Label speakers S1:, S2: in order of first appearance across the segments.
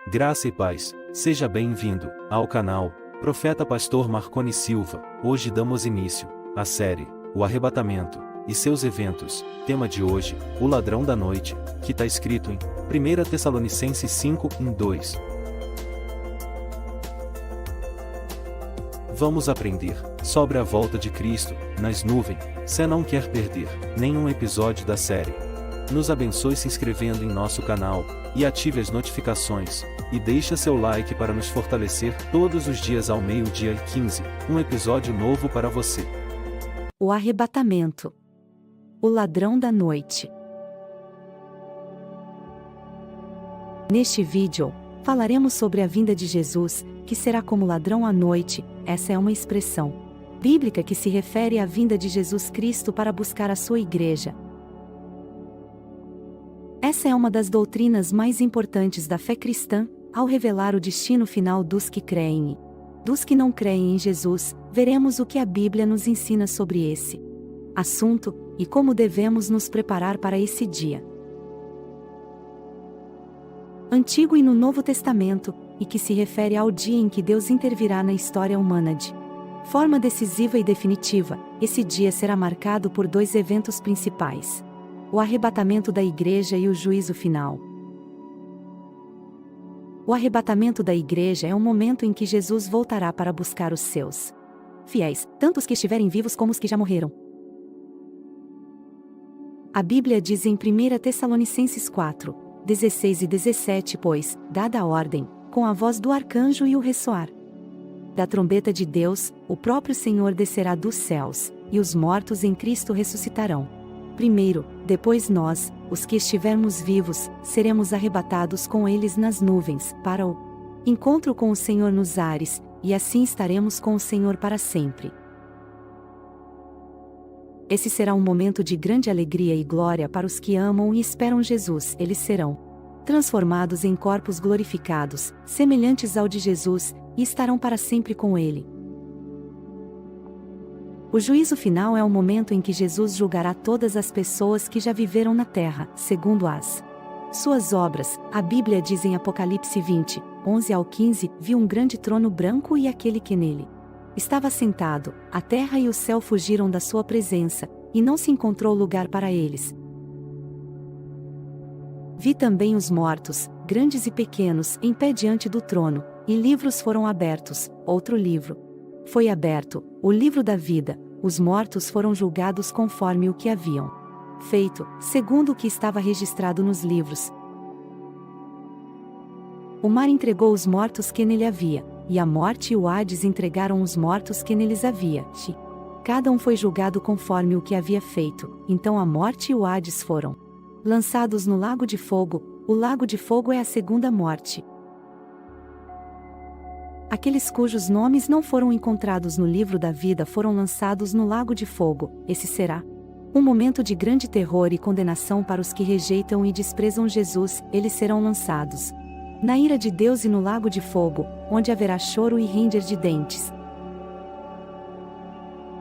S1: Graça e paz, seja bem-vindo ao canal Profeta Pastor Marconi Silva. Hoje damos início à série O Arrebatamento e seus eventos. Tema de hoje, o ladrão da noite, que está escrito em 1 Tessalonicenses 5:2. Vamos aprender sobre a volta de Cristo nas nuvens. Se não quer perder nenhum episódio da série, nos abençoe se inscrevendo em nosso canal e ative as notificações, e deixa seu like para nos fortalecer. Todos os dias ao 12h15, um episódio novo para você.
S2: O arrebatamento. O ladrão da noite. Neste vídeo, falaremos sobre a vinda de Jesus, que será como ladrão à noite. Essa é uma expressão bíblica que se refere à vinda de Jesus Cristo para buscar a sua igreja. Essa é uma das doutrinas mais importantes da fé cristã, ao revelar o destino final dos que creem. Dos que não creem em Jesus, veremos o que a Bíblia nos ensina sobre esse assunto, e como devemos nos preparar para esse dia. Antigo e no Novo Testamento, e que se refere ao dia em que Deus intervirá na história humana de forma decisiva e definitiva. Esse dia será marcado por dois eventos principais: o arrebatamento da igreja e o juízo final. O arrebatamento da igreja é o momento em que Jesus voltará para buscar os seus fiéis, tanto os que estiverem vivos como os que já morreram. A Bíblia diz em 1 Tessalonicenses 4:16 e 17: pois, dada a ordem, com a voz do arcanjo e o ressoar da trombeta de Deus, o próprio Senhor descerá dos céus, e os mortos em Cristo ressuscitarão. Primeiro, depois nós, os que estivermos vivos, seremos arrebatados com eles nas nuvens, para o encontro com o Senhor nos ares, e assim estaremos com o Senhor para sempre. Esse será um momento de grande alegria e glória para os que amam e esperam Jesus. Eles serão transformados em corpos glorificados, semelhantes ao de Jesus, e estarão para sempre com Ele. O juízo final é o momento em que Jesus julgará todas as pessoas que já viveram na terra, segundo as suas obras. A Bíblia diz em Apocalipse 20:11-15: viu um grande trono branco e aquele que nele estava sentado. A terra e o céu fugiram da sua presença, e não se encontrou lugar para eles. Vi também os mortos, grandes e pequenos, em pé diante do trono, e livros foram abertos. Outro livro foi aberto, o livro da vida. Os mortos foram julgados conforme o que haviam feito, segundo o que estava registrado nos livros. O mar entregou os mortos que nele havia, e a morte e o Hades entregaram os mortos que neles havia. Cada um foi julgado conforme o que havia feito. Então a morte e o Hades foram lançados no lago de fogo. O lago de fogo é a segunda morte. Aqueles cujos nomes não foram encontrados no livro da vida foram lançados no lago de fogo. Esse será um momento de grande terror e condenação para os que rejeitam e desprezam Jesus. Eles serão lançados na ira de Deus e no lago de fogo, onde haverá choro e ranger de dentes.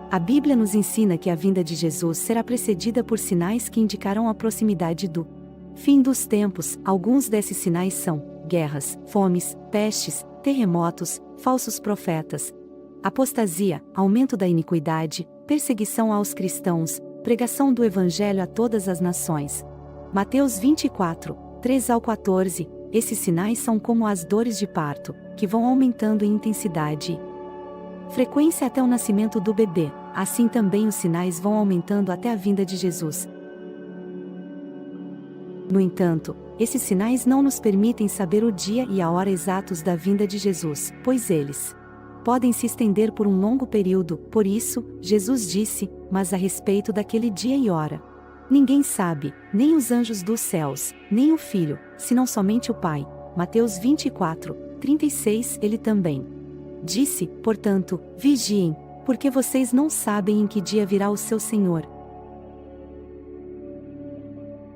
S2: A Bíblia nos ensina que a vinda de Jesus será precedida por sinais que indicarão a proximidade do fim dos tempos. Alguns desses sinais são guerras, fomes, pestes, terremotos, falsos profetas, apostasia, aumento da iniquidade, perseguição aos cristãos, pregação do Evangelho a todas as nações. Mateus 24:3-14. Esses sinais são como as dores de parto, que vão aumentando em intensidade e frequência até o nascimento do bebê. Assim também os sinais vão aumentando até a vinda de Jesus. No entanto, esses sinais não nos permitem saber o dia e a hora exatos da vinda de Jesus, pois eles podem se estender por um longo período. Por isso, Jesus disse: mas a respeito daquele dia e hora, ninguém sabe, nem os anjos dos céus, nem o Filho, senão somente o Pai. Mateus 24:36. Ele também disse: portanto, vigiem, porque vocês não sabem em que dia virá o seu Senhor.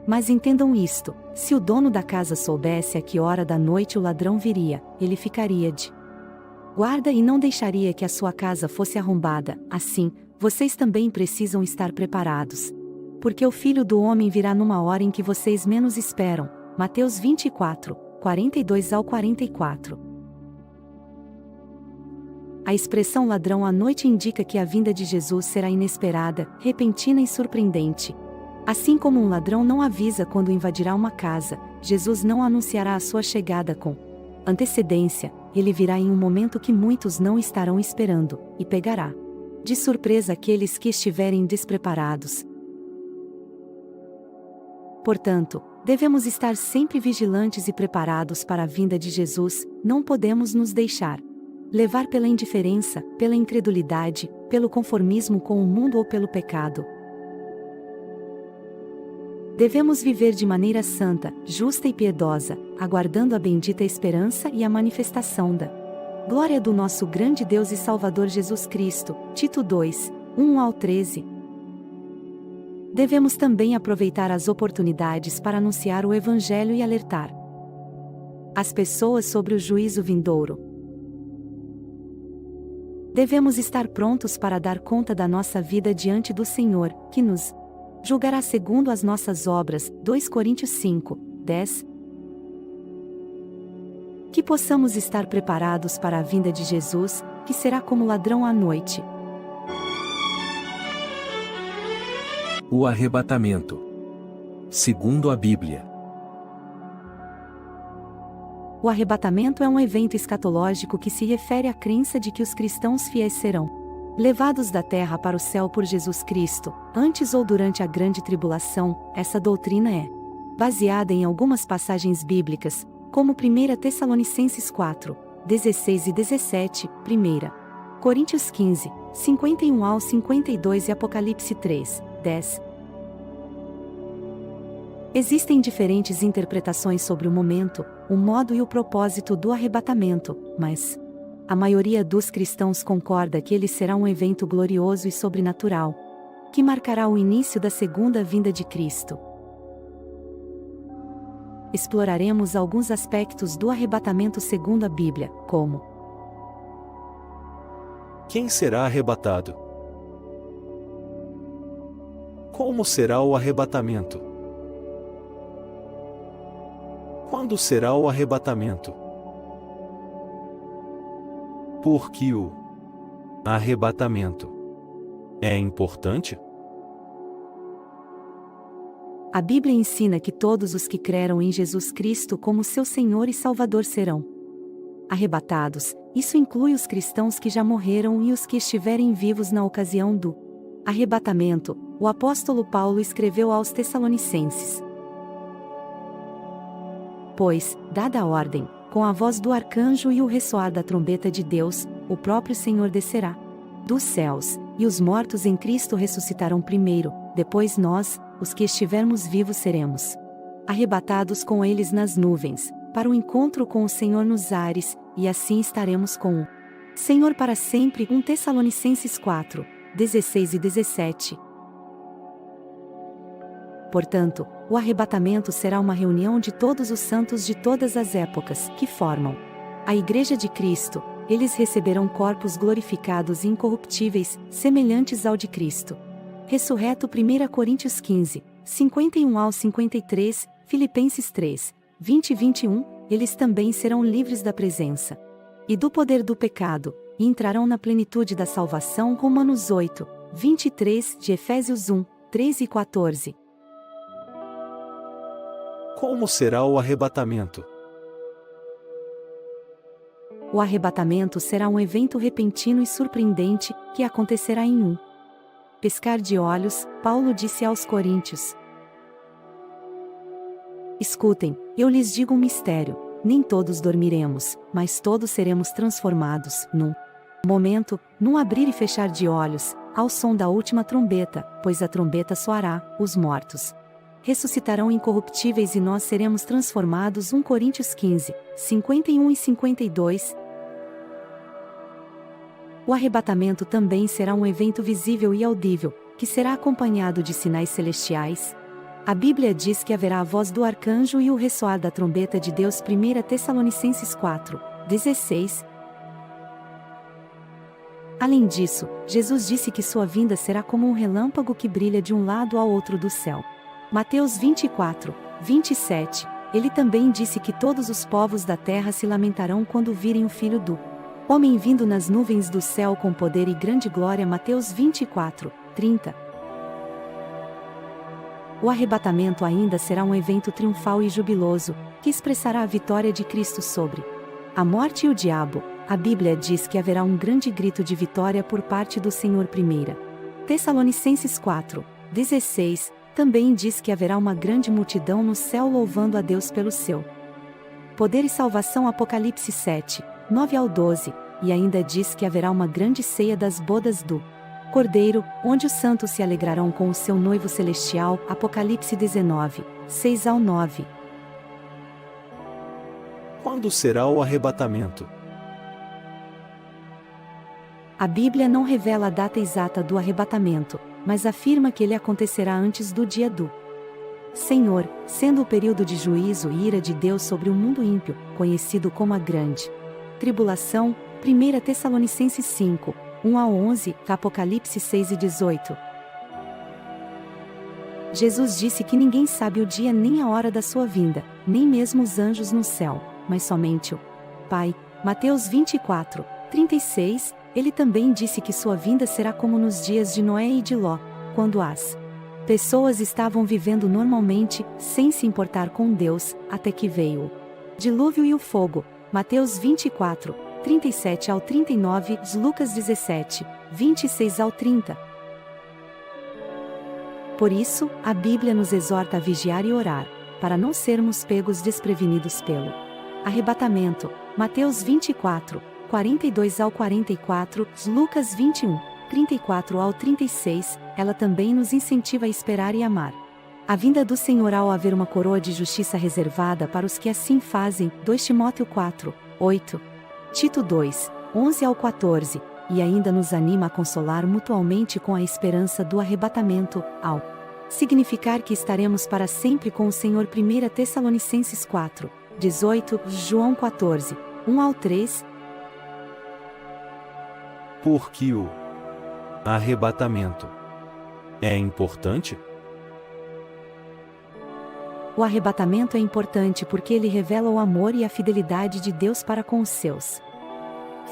S2: Mas entendam isto: se o dono da casa soubesse a que hora da noite o ladrão viria, ele ficaria de guarda e não deixaria que a sua casa fosse arrombada. Assim, vocês também precisam estar preparados, porque o Filho do Homem virá numa hora em que vocês menos esperam. Mateus 24, 42 ao 44. A expressão ladrão à noite indica que a vinda de Jesus será inesperada, repentina e surpreendente. Assim como um ladrão não avisa quando invadirá uma casa, Jesus não anunciará a sua chegada com antecedência, ele virá em um momento que muitos não estarão esperando, e pegará de surpresa aqueles que estiverem despreparados. Portanto, devemos estar sempre vigilantes e preparados para a vinda de Jesus, não podemos nos deixar levar pela indiferença, pela incredulidade, pelo conformismo com o mundo ou pelo pecado. Devemos viver de maneira santa, justa e piedosa, aguardando a bendita esperança e a manifestação da glória do nosso grande Deus e Salvador Jesus Cristo. Tito 2, 1 ao 13. Devemos também aproveitar as oportunidades para anunciar o Evangelho e alertar as pessoas sobre o juízo vindouro. Devemos estar prontos para dar conta da nossa vida diante do Senhor, que nos julgará segundo as nossas obras. 2 Coríntios 5, 10. Que possamos estar preparados para a vinda de Jesus, que será como ladrão à noite.
S3: O arrebatamento. Segundo a Bíblia.
S2: O arrebatamento é um evento escatológico que se refere à crença de que os cristãos fiéis serão levados da terra para o céu por Jesus Cristo, antes ou durante a grande tribulação. Essa doutrina é baseada em algumas passagens bíblicas, como 1 Tessalonicenses 4, 16 e 17, 1 Coríntios 15, 51 ao 52 e Apocalipse 3, 10. Existem diferentes interpretações sobre o momento, o modo e o propósito do arrebatamento, mas a maioria dos cristãos concorda que ele será um evento glorioso e sobrenatural, que marcará o início da segunda vinda de Cristo. Exploraremos alguns aspectos do arrebatamento segundo a Bíblia, como:
S1: quem será arrebatado? Como será o arrebatamento? Quando será o arrebatamento? Por que o arrebatamento é importante?
S2: A Bíblia ensina que todos os que creram em Jesus Cristo como seu Senhor e Salvador serão arrebatados. Isso inclui os cristãos que já morreram e os que estiverem vivos na ocasião do arrebatamento. O apóstolo Paulo escreveu aos Tessalonicenses: pois, dada a ordem, com a voz do arcanjo e o ressoar da trombeta de Deus, o próprio Senhor descerá dos céus, e os mortos em Cristo ressuscitarão primeiro, depois nós, os que estivermos vivos seremos arrebatados com eles nas nuvens, para o encontro com o Senhor nos ares, e assim estaremos com o Senhor para sempre. 1 Tessalonicenses 4, 16 e 17. Portanto, o arrebatamento será uma reunião de todos os santos de todas as épocas, que formam a Igreja de Cristo. Eles receberão corpos glorificados e incorruptíveis, semelhantes ao de Cristo ressurreto. 1 Coríntios 15, 51 ao 53, Filipenses 3, 20 e 21, eles também serão livres da presença e do poder do pecado, e entrarão na plenitude da salvação. Romanos 8, 23, de Efésios 1, 13 e 14.
S1: Como será o arrebatamento?
S2: O arrebatamento será um evento repentino e surpreendente, que acontecerá em um piscar de olhos. Paulo disse aos Coríntios: escutem, eu lhes digo um mistério, nem todos dormiremos, mas todos seremos transformados, num momento, num abrir e fechar de olhos, ao som da última trombeta, pois a trombeta soará, os mortos ressuscitarão incorruptíveis e nós seremos transformados. 1 Coríntios 15, 51 e 52. O arrebatamento também será um evento visível e audível, que será acompanhado de sinais celestiais. A Bíblia diz que haverá a voz do arcanjo e o ressoar da trombeta de Deus. 1 Tessalonicenses 4, 16. Além disso, Jesus disse que sua vinda será como um relâmpago que brilha de um lado ao outro do céu. Mateus 24, 27. Ele também disse que todos os povos da terra se lamentarão quando virem o Filho do Homem vindo nas nuvens do céu com poder e grande glória. Mateus 24, 30. O arrebatamento ainda será um evento triunfal e jubiloso, que expressará a vitória de Cristo sobre a morte e o diabo. A Bíblia diz que haverá um grande grito de vitória por parte do Senhor. 1 Tessalonicenses 4, 16, também diz que haverá uma grande multidão no céu louvando a Deus pelo seu poder e salvação. Apocalipse 7, 9 ao 12, e ainda diz que haverá uma grande ceia das bodas do Cordeiro, onde os santos se alegrarão com o seu noivo celestial. Apocalipse 19, 6 ao 9.
S1: Quando será o arrebatamento?
S2: A Bíblia não revela a data exata do arrebatamento, mas afirma que ele acontecerá antes do dia do Senhor, sendo o período de juízo e ira de Deus sobre o mundo ímpio, conhecido como a Grande Tribulação. 1 Tessalonicenses 5, 1 a 11, Apocalipse 6 e 18. Jesus disse que ninguém sabe o dia nem a hora da sua vinda, nem mesmo os anjos no céu, mas somente o Pai. Mateus 24, 36. Ele também disse que sua vinda será como nos dias de Noé e de Ló, quando as pessoas estavam vivendo normalmente, sem se importar com Deus, até que veio o dilúvio e o fogo. Mateus 24, 37 ao 39, Lucas 17, 26 ao 30. Por isso, a Bíblia nos exorta a vigiar e orar, para não sermos pegos desprevenidos pelo arrebatamento. Mateus 24, 42 ao 44, Lucas 21, 34 ao 36, ela também nos incentiva a esperar e amar a vinda do Senhor ao haver uma coroa de justiça reservada para os que assim fazem. 2 Timóteo 4, 8. Tito 2, 11 ao 14, e ainda nos anima a consolar mutualmente com a esperança do arrebatamento, ao significar que estaremos para sempre com o Senhor. 1 Tessalonicenses 4, 18, João 14, 1 ao 3.
S1: Por que o arrebatamento é importante?
S2: O arrebatamento é importante porque ele revela o amor e a fidelidade de Deus para com os seus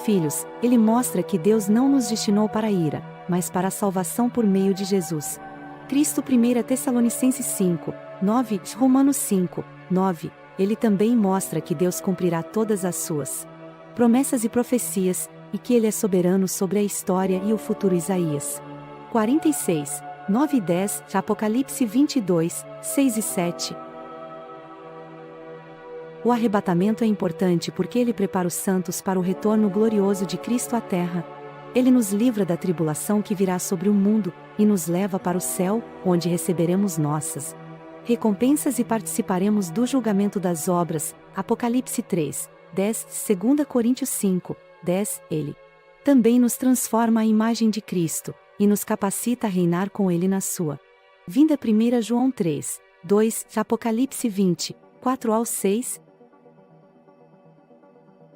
S2: filhos. Ele mostra que Deus não nos destinou para a ira, mas para a salvação por meio de Jesus Cristo. 1 Tessalonicenses 5, 9, Romanos 5, 9. Ele também mostra que Deus cumprirá todas as suas promessas e profecias, e que ele é soberano sobre a história e o futuro. Isaías 46, 9 e 10, Apocalipse 22, 6 e 7. O arrebatamento é importante porque ele prepara os santos para o retorno glorioso de Cristo à terra. Ele nos livra da tribulação que virá sobre o mundo, e nos leva para o céu, onde receberemos nossas recompensas e participaremos do julgamento das obras. Apocalipse 3, 10, 2 Coríntios 5, 10. Ele também nos transforma à imagem de Cristo, e nos capacita a reinar com ele na sua vinda. 1 João 3, 2, Apocalipse 20, 4 ao 6.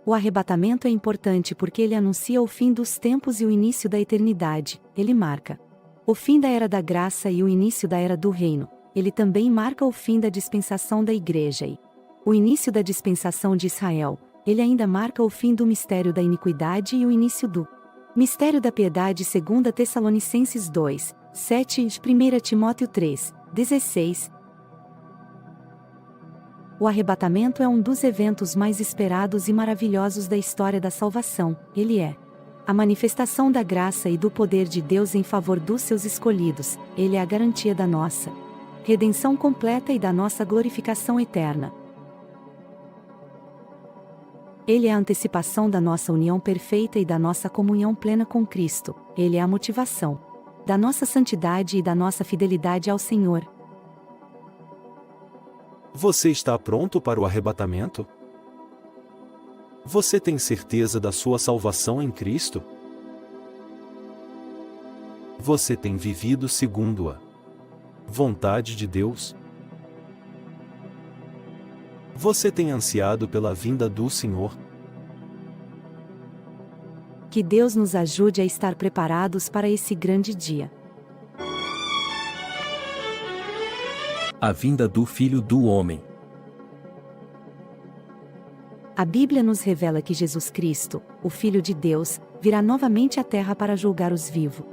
S2: O arrebatamento é importante porque ele anuncia o fim dos tempos e o início da eternidade. Ele marca o fim da era da graça e o início da era do reino. Ele também marca o fim da dispensação da igreja e o início da dispensação de Israel. Ele ainda marca o fim do mistério da iniquidade e o início do mistério da piedade. 2 Tessalonicenses 2, 7 e 1 Timóteo 3, 16. O arrebatamento é um dos eventos mais esperados e maravilhosos da história da salvação. Ele é a manifestação da graça e do poder de Deus em favor dos seus escolhidos. Ele é a garantia da nossa redenção completa e da nossa glorificação eterna. Ele é a antecipação da nossa união perfeita e da nossa comunhão plena com Cristo. Ele é a motivação da nossa santidade e da nossa fidelidade ao Senhor.
S1: Você está pronto para o arrebatamento? Você tem certeza da sua salvação em Cristo? Você tem vivido segundo a vontade de Deus? Você tem ansiado pela vinda do Senhor?
S2: Que Deus nos ajude a estar preparados para esse grande dia.
S3: A vinda do Filho do Homem.
S2: A Bíblia nos revela que Jesus Cristo, o Filho de Deus, virá novamente à terra para julgar os vivos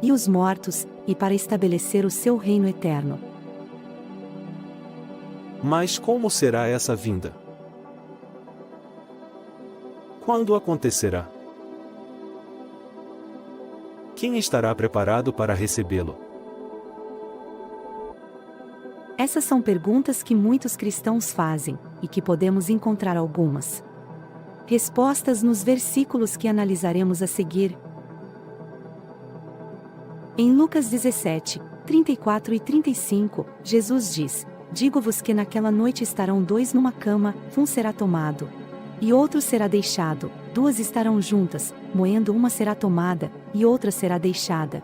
S2: e os mortos, e para estabelecer o seu reino eterno.
S1: Mas como será essa vinda? Quando acontecerá? Quem estará preparado para recebê-lo?
S2: Essas são perguntas que muitos cristãos fazem, e que podemos encontrar algumas respostas nos versículos que analisaremos a seguir. Em Lucas 17, 34 e 35, Jesus diz: Digo-vos que naquela noite estarão 2 numa cama, um será tomado, e outro será deixado, 2 estarão juntas, moendo, uma será tomada, e outra será deixada.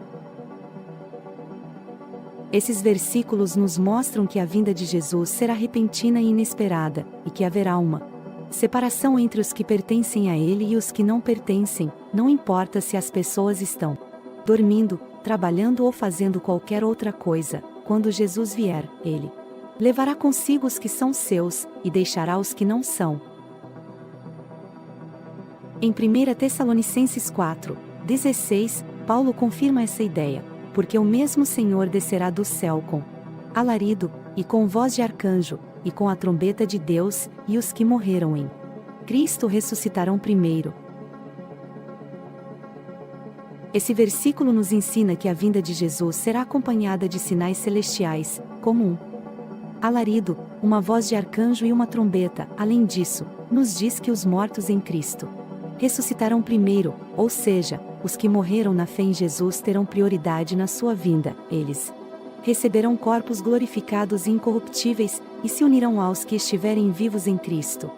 S2: Esses versículos nos mostram que a vinda de Jesus será repentina e inesperada, e que haverá uma separação entre os que pertencem a Ele e os que não pertencem, não importa se as pessoas estão dormindo, trabalhando ou fazendo qualquer outra coisa. Quando Jesus vier, Ele levará consigo os que são seus, e deixará os que não são. Em 1 Tessalonicenses 4, 16, Paulo confirma essa ideia, porque o mesmo Senhor descerá do céu com alarido, e com voz de arcanjo, e com a trombeta de Deus, e os que morreram em Cristo ressuscitarão primeiro. Esse versículo nos ensina que a vinda de Jesus será acompanhada de sinais celestiais, como um alarido, uma voz de arcanjo e uma trombeta. Além disso, nos diz que os mortos em Cristo ressuscitarão primeiro, ou seja, os que morreram na fé em Jesus terão prioridade na sua vinda. Eles receberão corpos glorificados e incorruptíveis, e se unirão aos que estiverem vivos em Cristo.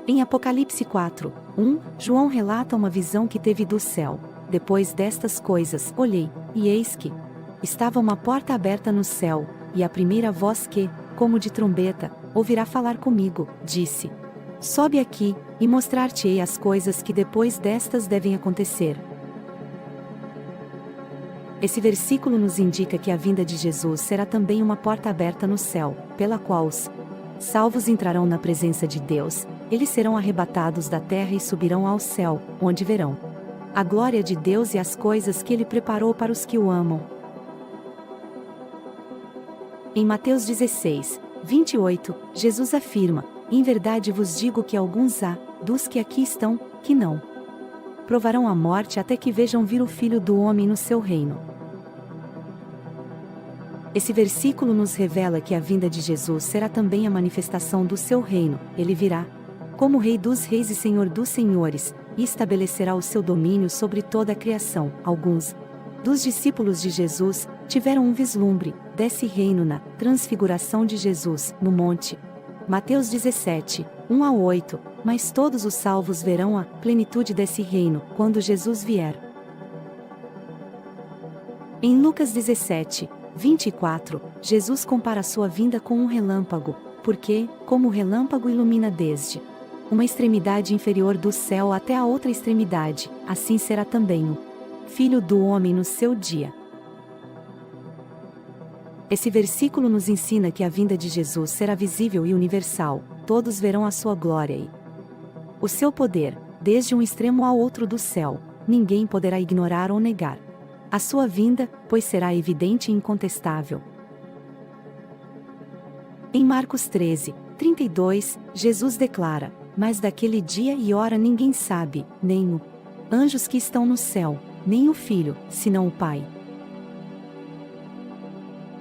S2: Em Apocalipse 4, 1, João relata uma visão que teve do céu. Depois destas coisas, olhei, e eis que estava uma porta aberta no céu, e a primeira voz que, como de trombeta, ouvirá falar comigo, disse: Sobe aqui, e mostrar-te-ei as coisas que depois destas devem acontecer. Esse versículo nos indica que a vinda de Jesus será também uma porta aberta no céu, pela qual os salvos entrarão na presença de Deus. Eles serão arrebatados da terra e subirão ao céu, onde verão a glória de Deus e as coisas que Ele preparou para os que o amam. Em Mateus 16, 28, Jesus afirma: Em verdade vos digo que alguns há, dos que aqui estão, que não provarão a morte até que vejam vir o Filho do Homem no seu reino. Esse versículo nos revela que a vinda de Jesus será também a manifestação do seu reino. Ele virá como Rei dos Reis e Senhor dos Senhores, e estabelecerá o seu domínio sobre toda a criação. Alguns dos discípulos de Jesus tiveram um vislumbre desse reino na transfiguração de Jesus, no monte. Mateus 17, 1 a 8, mas todos os salvos verão a plenitude desse reino, quando Jesus vier. Em Lucas 17, 24, Jesus compara sua vinda com um relâmpago, porque, como o relâmpago ilumina desde uma extremidade inferior do céu até a outra extremidade, assim será também o Filho do Homem no seu dia. Esse versículo nos ensina que a vinda de Jesus será visível e universal, todos verão a sua glória e o seu poder, desde um extremo ao outro do céu. Ninguém poderá ignorar ou negar a sua vinda, pois será evidente e incontestável. Em Marcos 13, 32, Jesus declara: Mas daquele dia e hora ninguém sabe, nem os anjos que estão no céu, nem o Filho, senão o Pai.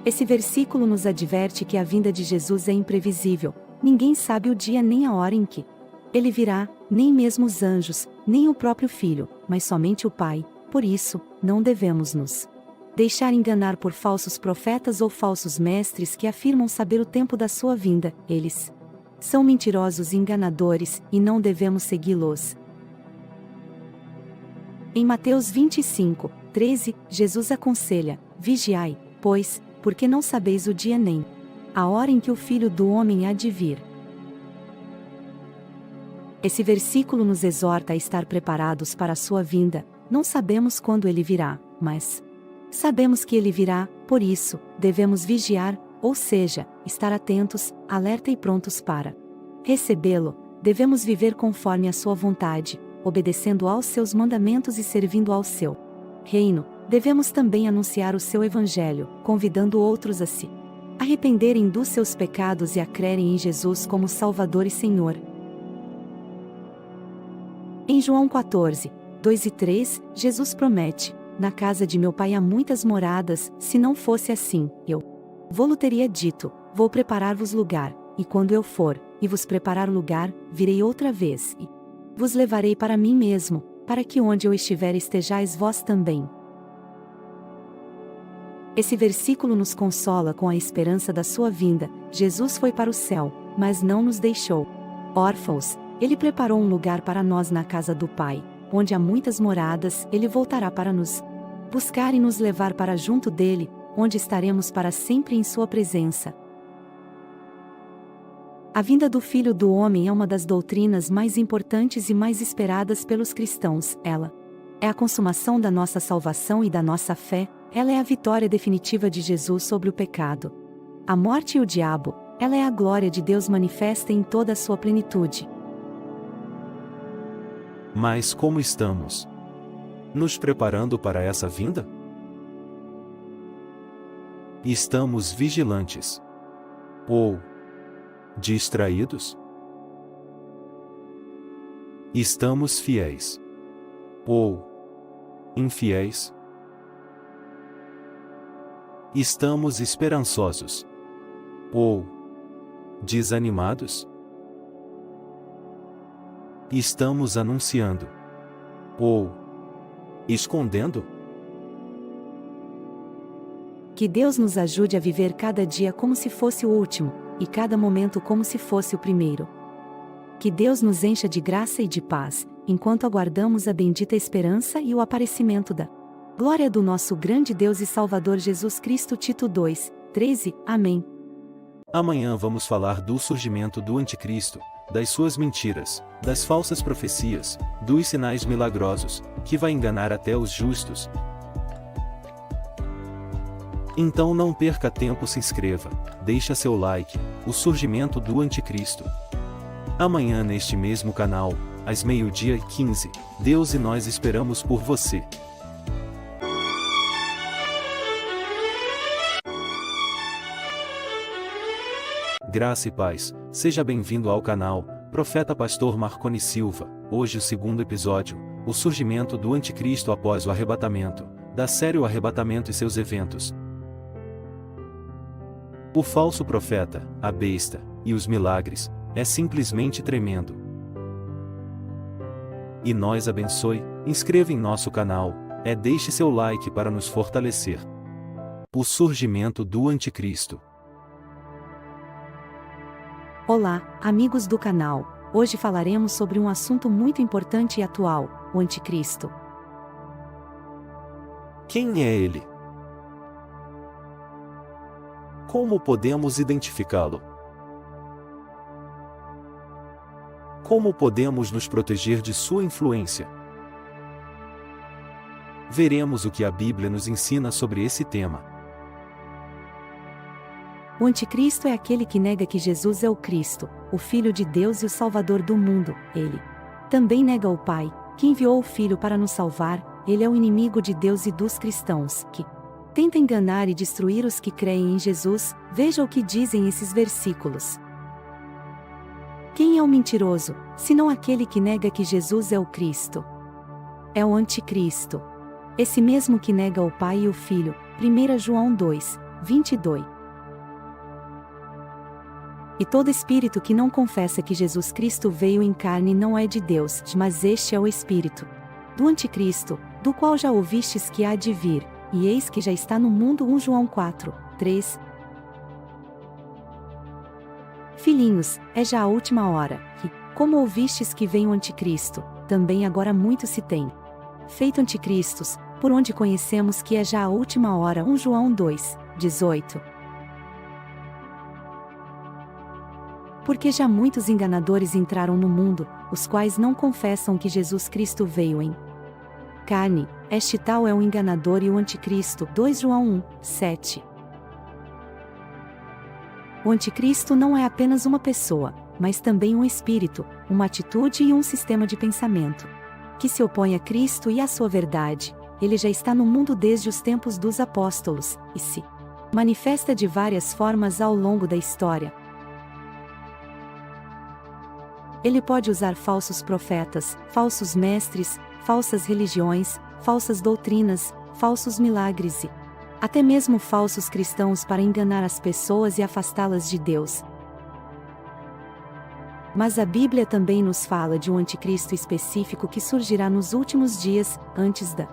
S2: Esse versículo nos adverte que a vinda de Jesus é imprevisível. Ninguém sabe o dia nem a hora em que Ele virá, nem mesmo os anjos, nem o próprio Filho, mas somente o Pai. Por isso, não devemos nos deixar enganar por falsos profetas ou falsos mestres que afirmam saber o tempo da sua vinda. Eles são mentirosos e enganadores, e não devemos segui-los. Em Mateus 25, 13, Jesus aconselha: Vigiai, pois, porque não sabeis o dia nem a hora em que o Filho do Homem há de vir. Esse versículo nos exorta a estar preparados para a sua vinda. Não sabemos quando ele virá, mas sabemos que ele virá, por isso, devemos vigiar, ou seja, estar atentos, alerta e prontos para recebê-lo, devemos viver conforme a sua vontade, obedecendo aos seus mandamentos e servindo ao seu reino. Devemos também anunciar o seu evangelho, convidando outros a se arrependerem dos seus pecados e a crerem em Jesus como Salvador e Senhor. Em João 14, 2 e 3, Jesus promete: na casa de meu Pai há muitas moradas, se não fosse assim, eu vou-lo teria dito, vou preparar-vos lugar, e quando eu for, e vos preparar o lugar, virei outra vez, e vos levarei para mim mesmo, para que onde eu estiver estejais vós também. Esse versículo nos consola com a esperança da sua vinda. Jesus foi para o céu, mas não nos deixou órfãos. Ele preparou um lugar para nós na casa do Pai, onde há muitas moradas. Ele voltará para nos buscar e nos levar para junto dele, onde estaremos para sempre em sua presença. A vinda do Filho do Homem é uma das doutrinas mais importantes e mais esperadas pelos cristãos. Ela é a consumação da nossa salvação e da nossa fé. Ela é a vitória definitiva de Jesus sobre o pecado, a morte e o diabo. Ela é a glória de Deus manifesta em toda a sua plenitude.
S1: Mas como estamos nos preparando para essa vinda? Estamos vigilantes ou distraídos? Estamos fiéis ou infiéis? Estamos esperançosos ou desanimados? Estamos anunciando ou escondendo?
S2: Que Deus nos ajude a viver cada dia como se fosse o último, e cada momento como se fosse o primeiro. Que Deus nos encha de graça e de paz, enquanto aguardamos a bendita esperança e o aparecimento da glória do nosso grande Deus e Salvador Jesus Cristo. Tito 2, 13, Amém.
S1: Amanhã vamos falar do surgimento do Anticristo, das suas mentiras, das falsas profecias, dos sinais milagrosos, que vai enganar até os justos. Então não perca tempo, se inscreva, deixa seu like, o surgimento do Anticristo. Amanhã neste mesmo canal, às 12h15, Deus e nós esperamos por você. Graça e paz, seja bem-vindo ao canal, Profeta Pastor Marconi Silva. Hoje o segundo episódio, o surgimento do Anticristo após o arrebatamento, da série O Arrebatamento e seus eventos. O falso profeta, a besta, e os milagres, é simplesmente tremendo. E nós abençoe, inscreva em nosso canal, deixe seu like para nos fortalecer. O surgimento do Anticristo.
S2: Olá, amigos do canal. Hoje falaremos sobre um assunto muito importante e atual, o Anticristo.
S1: Quem é ele? Como podemos identificá-lo? Como podemos nos proteger de sua influência? Veremos o que a Bíblia nos ensina sobre esse tema.
S2: O Anticristo é aquele que nega que Jesus é o Cristo, o Filho de Deus e o Salvador do mundo. Ele também nega o Pai, que enviou o Filho para nos salvar. Ele é o inimigo de Deus e dos cristãos, que tenta enganar e destruir os que creem em Jesus. Veja o que dizem esses versículos. Quem é o mentiroso, senão aquele que nega que Jesus é o Cristo? É o Anticristo. Esse mesmo que nega o Pai e o Filho. 1 João 2, 22. E todo espírito que não confessa que Jesus Cristo veio em carne não é de Deus, mas este é o espírito do Anticristo, do qual já ouvistes que há de vir, e eis que já está no mundo. 1 João 4, 3. Filhinhos, é já a última hora, e, como ouvistes que vem o Anticristo, também agora muitos se têm feito anticristos, por onde conhecemos que é já a última hora. 1 João 2, 18. Porque já muitos enganadores entraram no mundo, os quais não confessam que Jesus Cristo veio em carne. Este tal é o enganador e o Anticristo. 2 João 1, 7. O Anticristo não é apenas uma pessoa, mas também um espírito, uma atitude e um sistema de pensamento que se opõe a Cristo e à sua verdade. Ele já está no mundo desde os tempos dos apóstolos, e se manifesta de várias formas ao longo da história. Ele pode usar falsos profetas, falsos mestres, falsas religiões, falsas doutrinas, falsos milagres e até mesmo falsos cristãos para enganar as pessoas e afastá-las de Deus. Mas a Bíblia também nos fala de um anticristo específico que surgirá nos últimos dias, antes da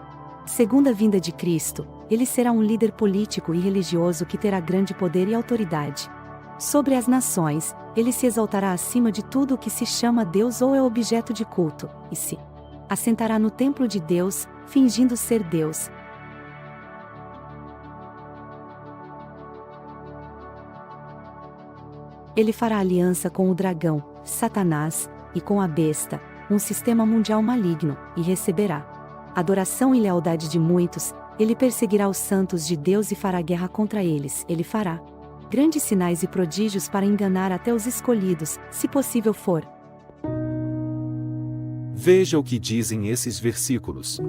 S2: segunda vinda de Cristo. Ele será um líder político e religioso que terá grande poder e autoridade sobre as nações. Ele se exaltará acima de tudo o que se chama Deus ou é objeto de culto, e se assentará no templo de Deus, fingindo ser Deus. Ele fará aliança com o dragão, Satanás, e com a besta, um sistema mundial maligno, e receberá adoração e lealdade de muitos. Ele perseguirá os santos de Deus e fará guerra contra eles. Ele fará grandes sinais e prodígios para enganar até os escolhidos, se possível for.
S1: Veja o que dizem esses versículos.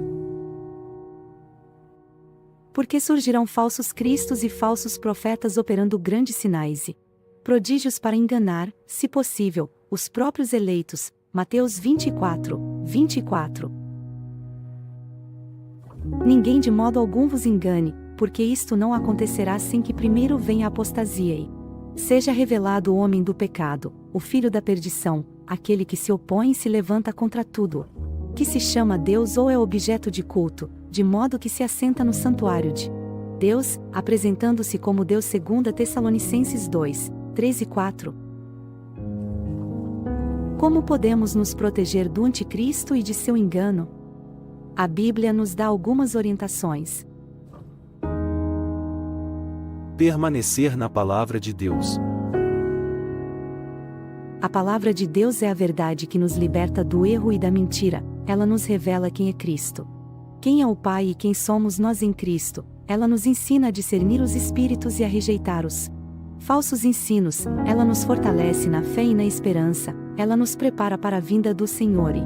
S2: Porque surgirão falsos cristos e falsos profetas operando grandes sinais e prodígios para enganar, se possível, os próprios eleitos. Mateus 24, 24. Ninguém de modo algum vos engane, porque isto não acontecerá sem que primeiro venha a apostasia e seja revelado o homem do pecado, o filho da perdição, aquele que se opõe e se levanta contra tudo que se chama Deus ou é objeto de culto, de modo que se assenta no santuário de Deus, apresentando-se como Deus. 2 Tessalonicenses 2, 3 e 4. Como podemos nos proteger do anticristo e de seu engano? A Bíblia nos dá algumas orientações.
S1: Permanecer na palavra de Deus.
S2: A palavra de Deus é a verdade que nos liberta do erro e da mentira. Ela nos revela quem é Cristo, quem é o Pai e quem somos nós em Cristo. Ela nos ensina a discernir os espíritos e a rejeitar os falsos ensinos. Ela nos fortalece na fé e na esperança. Ela nos prepara para a vinda do Senhor e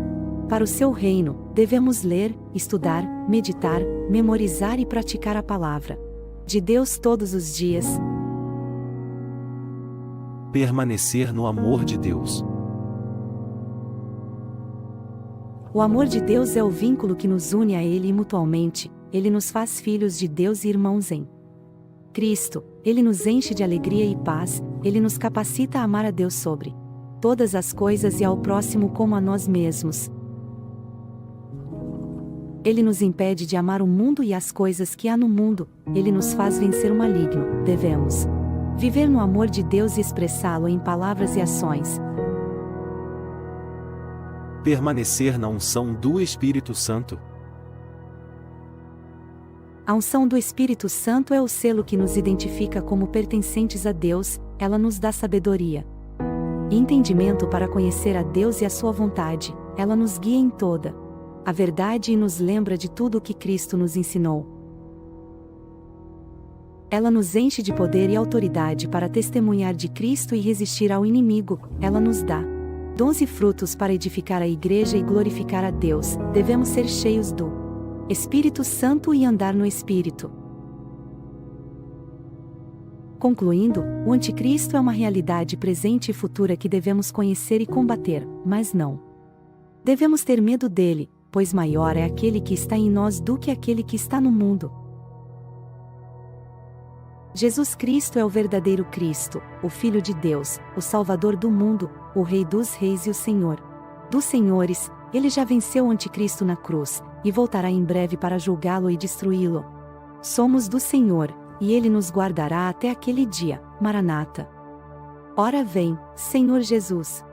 S2: para o seu reino. Devemos ler, estudar, meditar, memorizar e praticar a palavra de Deus todos os dias.
S1: Permanecer no amor de Deus.
S2: O amor de Deus é o vínculo que nos une a Ele mutualmente. Ele nos faz filhos de Deus e irmãos em Cristo. Ele nos enche de alegria e paz. Ele nos capacita a amar a Deus sobre todas as coisas e ao próximo como a nós mesmos. Ele nos impede de amar o mundo e as coisas que há no mundo. Ele nos faz vencer o maligno. Devemos viver no amor de Deus e expressá-lo em palavras e ações.
S1: Permanecer na unção do Espírito Santo.
S2: A unção do Espírito Santo é o selo que nos identifica como pertencentes a Deus. Ela nos dá sabedoria e entendimento para conhecer a Deus e a sua vontade. Ela nos guia em toda a verdade e nos lembra de tudo o que Cristo nos ensinou. Ela nos enche de poder e autoridade para testemunhar de Cristo e resistir ao inimigo. Ela nos dá dons e frutos para edificar a igreja e glorificar a Deus. Devemos ser cheios do Espírito Santo e andar no Espírito. Concluindo, o anticristo é uma realidade presente e futura que devemos conhecer e combater, mas não devemos ter medo dele, pois maior é aquele que está em nós do que aquele que está no mundo. Jesus Cristo é o verdadeiro Cristo, o Filho de Deus, o Salvador do mundo, o Rei dos Reis e o Senhor dos Senhores. Ele já venceu o anticristo na cruz, e voltará em breve para julgá-lo e destruí-lo. Somos do Senhor, e Ele nos guardará até aquele dia. Maranata. Ora vem, Senhor Jesus.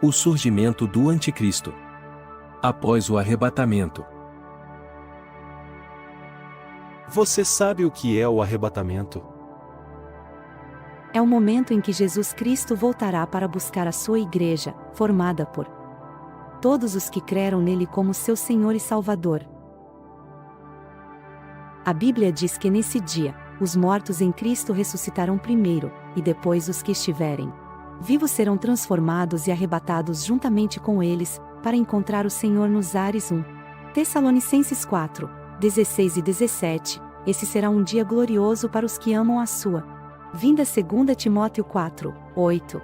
S3: O surgimento do anticristo. Após o arrebatamento.
S1: Você sabe o que é o arrebatamento?
S2: É o momento em que Jesus Cristo voltará para buscar a sua igreja, formada por todos os que creram nele como seu Senhor e Salvador. A Bíblia diz que nesse dia, os mortos em Cristo ressuscitarão primeiro, e depois os que estiverem vivos serão transformados e arrebatados juntamente com eles, para encontrar o Senhor nos ares. 1 Tessalonicenses 4, 16 e 17. Esse será um dia glorioso para os que amam a sua vinda. 2 Timóteo 4, 8.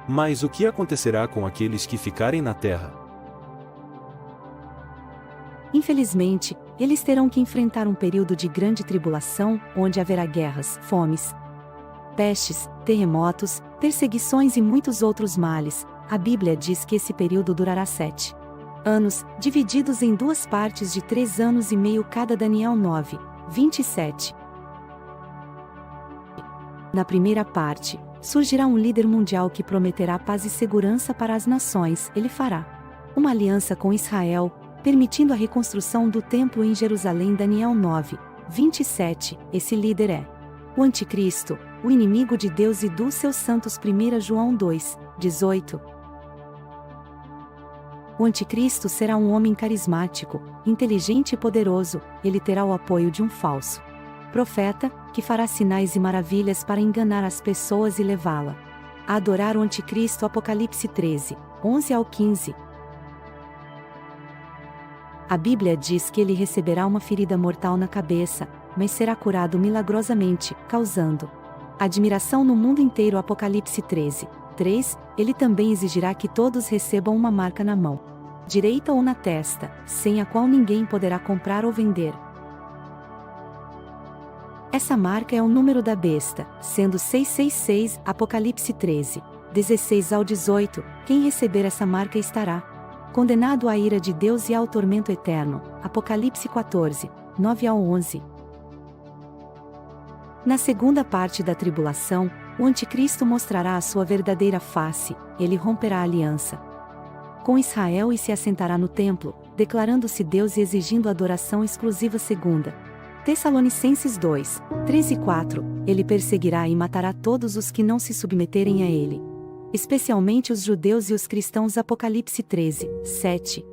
S1: Mas o que acontecerá com aqueles que ficarem na terra?
S2: Infelizmente, eles terão que enfrentar um período de grande tribulação, onde haverá guerras, fomes, pestes, terremotos, perseguições e muitos outros males. A Bíblia diz que esse período durará 7 anos, divididos em 2 partes de 3 anos e meio cada. Daniel 9, 27. Na primeira parte, surgirá um líder mundial que prometerá paz e segurança para as nações. Ele fará uma aliança com Israel, permitindo a reconstrução do templo em Jerusalém. Daniel 9, 27. Esse líder é o Anticristo, o inimigo de Deus e dos seus santos. 1 João 2, 18. O Anticristo será um homem carismático, inteligente e poderoso. Ele terá o apoio de um falso profeta, que fará sinais e maravilhas para enganar as pessoas e levá-la a adorar o Anticristo. Apocalipse 13, 11 ao 15. A Bíblia diz que ele receberá uma ferida mortal na cabeça, mas será curado milagrosamente, causando admiração no mundo inteiro. Apocalipse 13, 3. Ele também exigirá que todos recebam uma marca na mão direita ou na testa, sem a qual ninguém poderá comprar ou vender. Essa marca é o número da besta, sendo 666. Apocalipse 13, 16 ao 18. Quem receber essa marca estará condenado à ira de Deus e ao tormento eterno. Apocalipse 14, 9 ao 11. Na segunda parte da tribulação, o Anticristo mostrará a sua verdadeira face. Ele romperá a aliança com Israel e se assentará no templo, declarando-se Deus e exigindo adoração exclusiva. 2 Tessalonicenses 2, 13 e 4. Ele perseguirá e matará todos os que não se submeterem a ele, especialmente os judeus e os cristãos. Apocalipse 13, 7.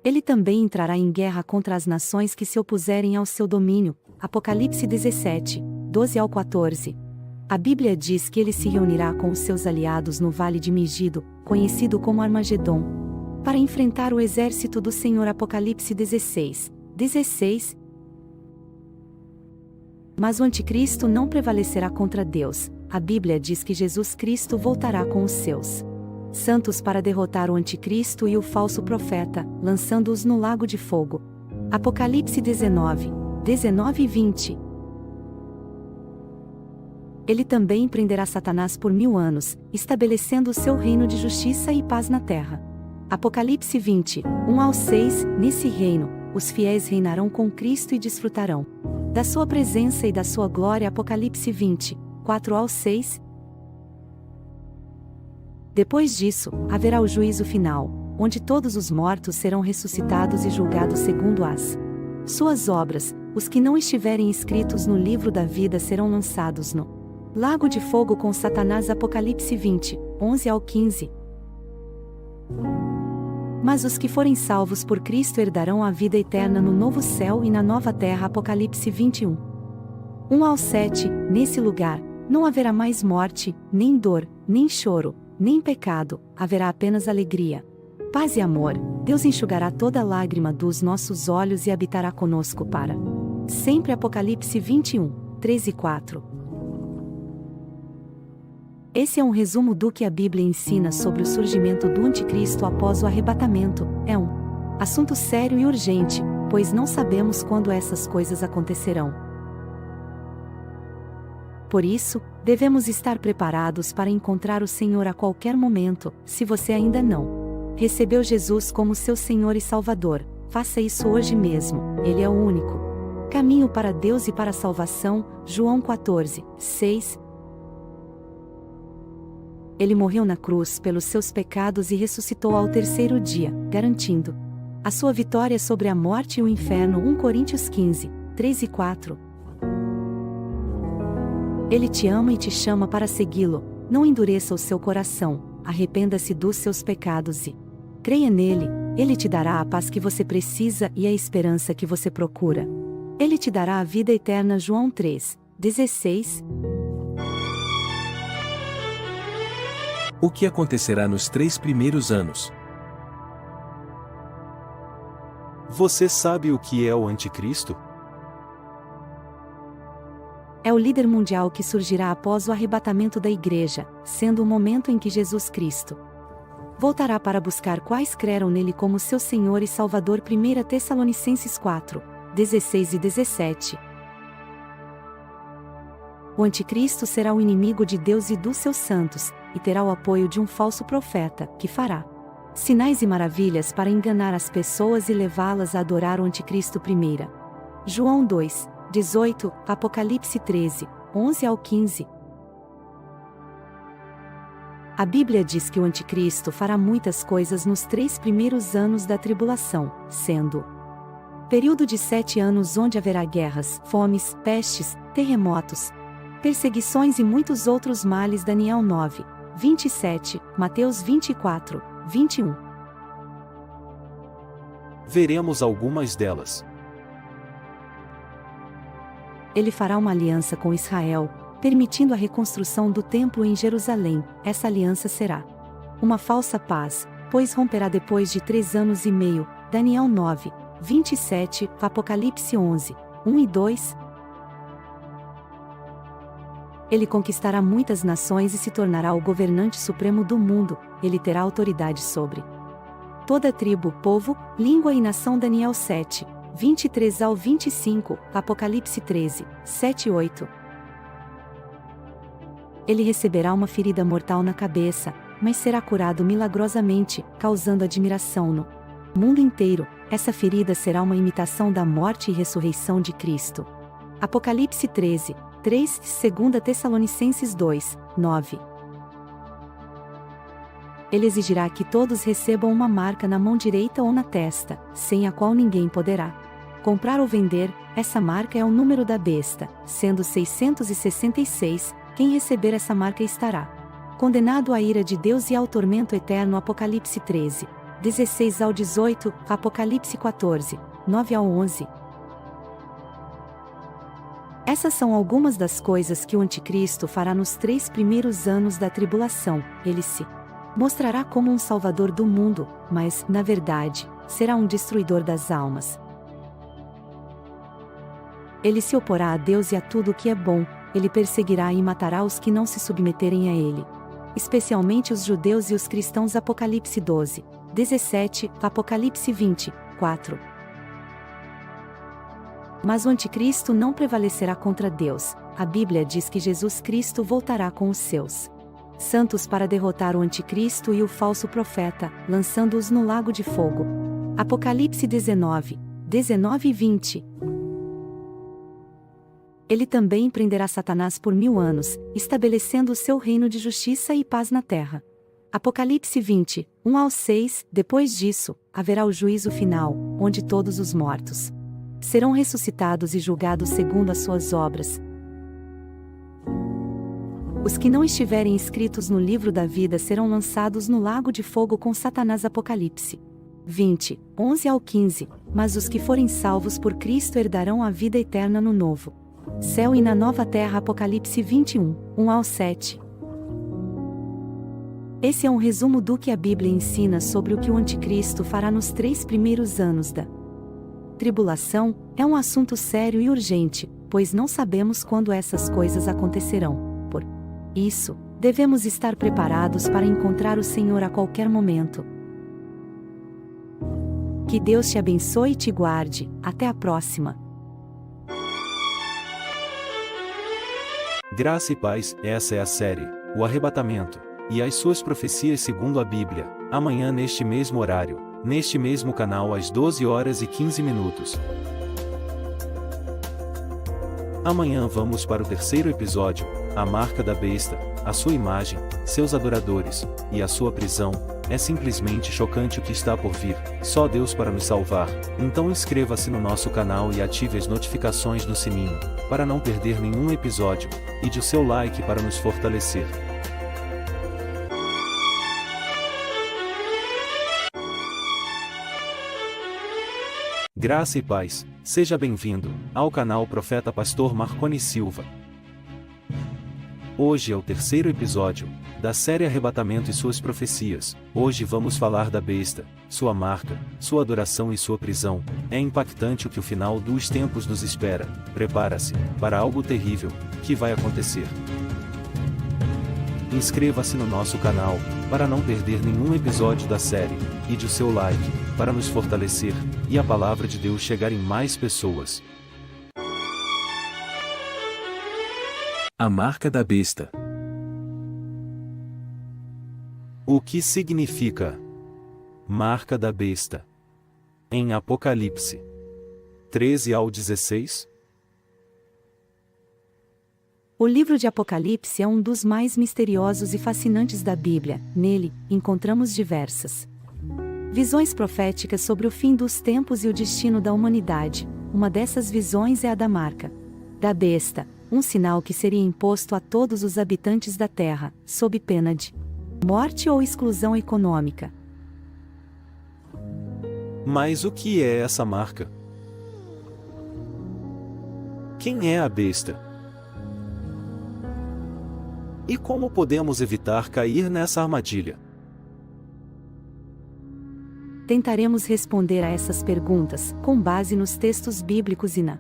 S2: Ele também entrará em guerra contra as nações que se opuserem ao seu domínio. Apocalipse 17, 12 ao 14. A Bíblia diz que ele se reunirá com os seus aliados no Vale de Megido, conhecido como Armagedon, para enfrentar o exército do Senhor. Apocalipse 16, 16. Mas o Anticristo não prevalecerá contra Deus. A Bíblia diz que Jesus Cristo voltará com os seus santos para derrotar o Anticristo e o falso profeta, lançando-os no lago de fogo. Apocalipse 19, 19 e 20. Ele também prenderá Satanás por 1000 anos, estabelecendo o seu reino de justiça e paz na terra. Apocalipse 20, 1 ao 6. Nesse reino, os fiéis reinarão com Cristo e desfrutarão da sua presença e da sua glória. Apocalipse 20, 4 ao 6. Depois disso, haverá o juízo final, onde todos os mortos serão ressuscitados e julgados segundo as suas obras. Os que não estiverem escritos no livro da vida serão lançados no lago de fogo com Satanás. Apocalipse 20, 11 ao 15. Mas os que forem salvos por Cristo herdarão a vida eterna no novo céu e na nova terra. Apocalipse 21, 1 ao 7. Nesse lugar, não haverá mais morte, nem dor, nem choro, nem pecado, haverá apenas alegria, paz e amor. Deus enxugará toda lágrima dos nossos olhos e habitará conosco para sempre. Apocalipse 21, 13 e 4. Esse é um resumo do que a Bíblia ensina sobre o surgimento do Anticristo após o arrebatamento. É um assunto sério e urgente, pois não sabemos quando essas coisas acontecerão. Por isso, devemos estar preparados para encontrar o Senhor a qualquer momento. Se você ainda não recebeu Jesus como seu Senhor e Salvador, faça isso hoje mesmo. Ele é o único caminho para Deus e para a salvação. João 14, 6. Ele morreu na cruz pelos seus pecados e ressuscitou ao terceiro dia, garantindo a sua vitória sobre a morte e o inferno. 1 Coríntios 15, 3 e 4. Ele te ama e te chama para segui-lo. Não endureça o seu coração, arrependa-se dos seus pecados e creia nele. Ele te dará a paz que você precisa e a esperança que você procura. Ele te dará a vida eterna. João 3:16.
S3: O que acontecerá nos 3 primeiros anos?
S1: Você sabe o que é o anticristo?
S2: É o líder mundial que surgirá após o arrebatamento da igreja, sendo o momento em que Jesus Cristo voltará para buscar quais creram nele como seu Senhor e Salvador. 1 Tessalonicenses 4:16 e 17. O anticristo será o inimigo de Deus e dos seus santos, e terá o apoio de um falso profeta, que fará sinais e maravilhas para enganar as pessoas e levá-las a adorar o anticristo. 1 João 2:18, Apocalipse 13:11 ao 15. A Bíblia diz que o anticristo fará muitas coisas nos 3 primeiros anos da tribulação, sendo período de 7 anos onde haverá guerras, fomes, pestes, terremotos, perseguições e muitos outros males. Daniel 9:27, Mateus 24:21.
S1: Veremos algumas delas.
S2: Ele fará uma aliança com Israel, permitindo a reconstrução do templo em Jerusalém. Essa aliança será uma falsa paz, pois romperá depois de 3 anos e meio. Daniel 9:27, Apocalipse 11:1 e 2. Ele conquistará muitas nações e se tornará o governante supremo do mundo. Ele terá autoridade sobre toda tribo, povo, língua e nação. Daniel 7:23 ao 25, Apocalipse 13:7 e 8. Ele receberá uma ferida mortal na cabeça, mas será curado milagrosamente, causando admiração no mundo inteiro. Essa ferida será uma imitação da morte e ressurreição de Cristo. Apocalipse 13:3, 2 Tessalonicenses 2:9. Ele exigirá que todos recebam uma marca na mão direita ou na testa, sem a qual ninguém poderá comprar ou vender. Essa marca é o número da besta, sendo 666. Quem receber essa marca estará condenado à ira de Deus e ao tormento eterno. Apocalipse 13:16 ao 18, Apocalipse 14:9 ao 11. Essas são algumas das coisas que o anticristo fará nos 3 primeiros anos da tribulação. Ele se mostrará como um salvador do mundo, mas, na verdade, será um destruidor das almas. Ele se oporá a Deus e a tudo o que é bom. Ele perseguirá e matará os que não se submeterem a ele, especialmente os judeus e os cristãos. Apocalipse 12:17, Apocalipse 20:4. Mas o anticristo não prevalecerá contra Deus. A Bíblia diz que Jesus Cristo voltará com os seus santos para derrotar o anticristo e o falso profeta, lançando-os no lago de fogo. Apocalipse 19:19 e 20. Ele também prenderá Satanás por 1000 anos, estabelecendo o seu reino de justiça e paz na terra. Apocalipse 20:1 ao 6. Depois disso, haverá o juízo final, onde todos os mortos serão ressuscitados e julgados segundo as suas obras. Os que não estiverem inscritos no livro da vida serão lançados no lago de fogo com Satanás. Apocalipse 20:11 ao 15. Mas os que forem salvos por Cristo herdarão a vida eterna no novo céu e na nova terra. Apocalipse 21:1 ao 7. Esse é um resumo do que a Bíblia ensina sobre o que o anticristo fará nos 3 primeiros anos da tribulação. É um assunto sério e urgente, pois não sabemos quando essas coisas acontecerão. Por isso, devemos estar preparados para encontrar o Senhor a qualquer momento. Que Deus te abençoe e te guarde. Até a próxima.
S1: Graça e paz. Essa é a série O Arrebatamento e as suas profecias segundo a Bíblia. Amanhã neste mesmo horário, neste mesmo canal às 12h15. Amanhã vamos para o 3º episódio, a marca da besta, a sua imagem, seus adoradores, e a sua prisão. É simplesmente chocante o que está por vir, só Deus para nos salvar. Então inscreva-se no nosso canal e ative as notificações no sininho, para não perder nenhum episódio, e dê o seu like para nos fortalecer. Graça e paz, seja bem-vindo ao canal Profeta Pastor Marconi Silva. Hoje é o terceiro episódio da série Arrebatamento e suas profecias. Hoje vamos falar da besta, sua marca, sua adoração e sua prisão. É impactante o que o final dos tempos nos espera. Prepara-se para algo terrível que vai acontecer. Inscreva-se no nosso canal para não perder nenhum episódio da série, e dê o seu like para nos fortalecer e a palavra de Deus chegar em mais pessoas.
S3: A marca da besta.
S1: O que significa marca da besta? Em Apocalipse 13 ao 16.
S2: O livro de Apocalipse é um dos mais misteriosos e fascinantes da Bíblia. Nele, encontramos diversas visões proféticas sobre o fim dos tempos e o destino da humanidade. Uma dessas visões é a da marca da besta, um sinal que seria imposto a todos os habitantes da Terra, sob pena de morte ou exclusão econômica.
S1: Mas o que é essa marca? Quem é a besta? E como podemos evitar cair nessa armadilha?
S2: Tentaremos responder a essas perguntas, com base nos textos bíblicos e na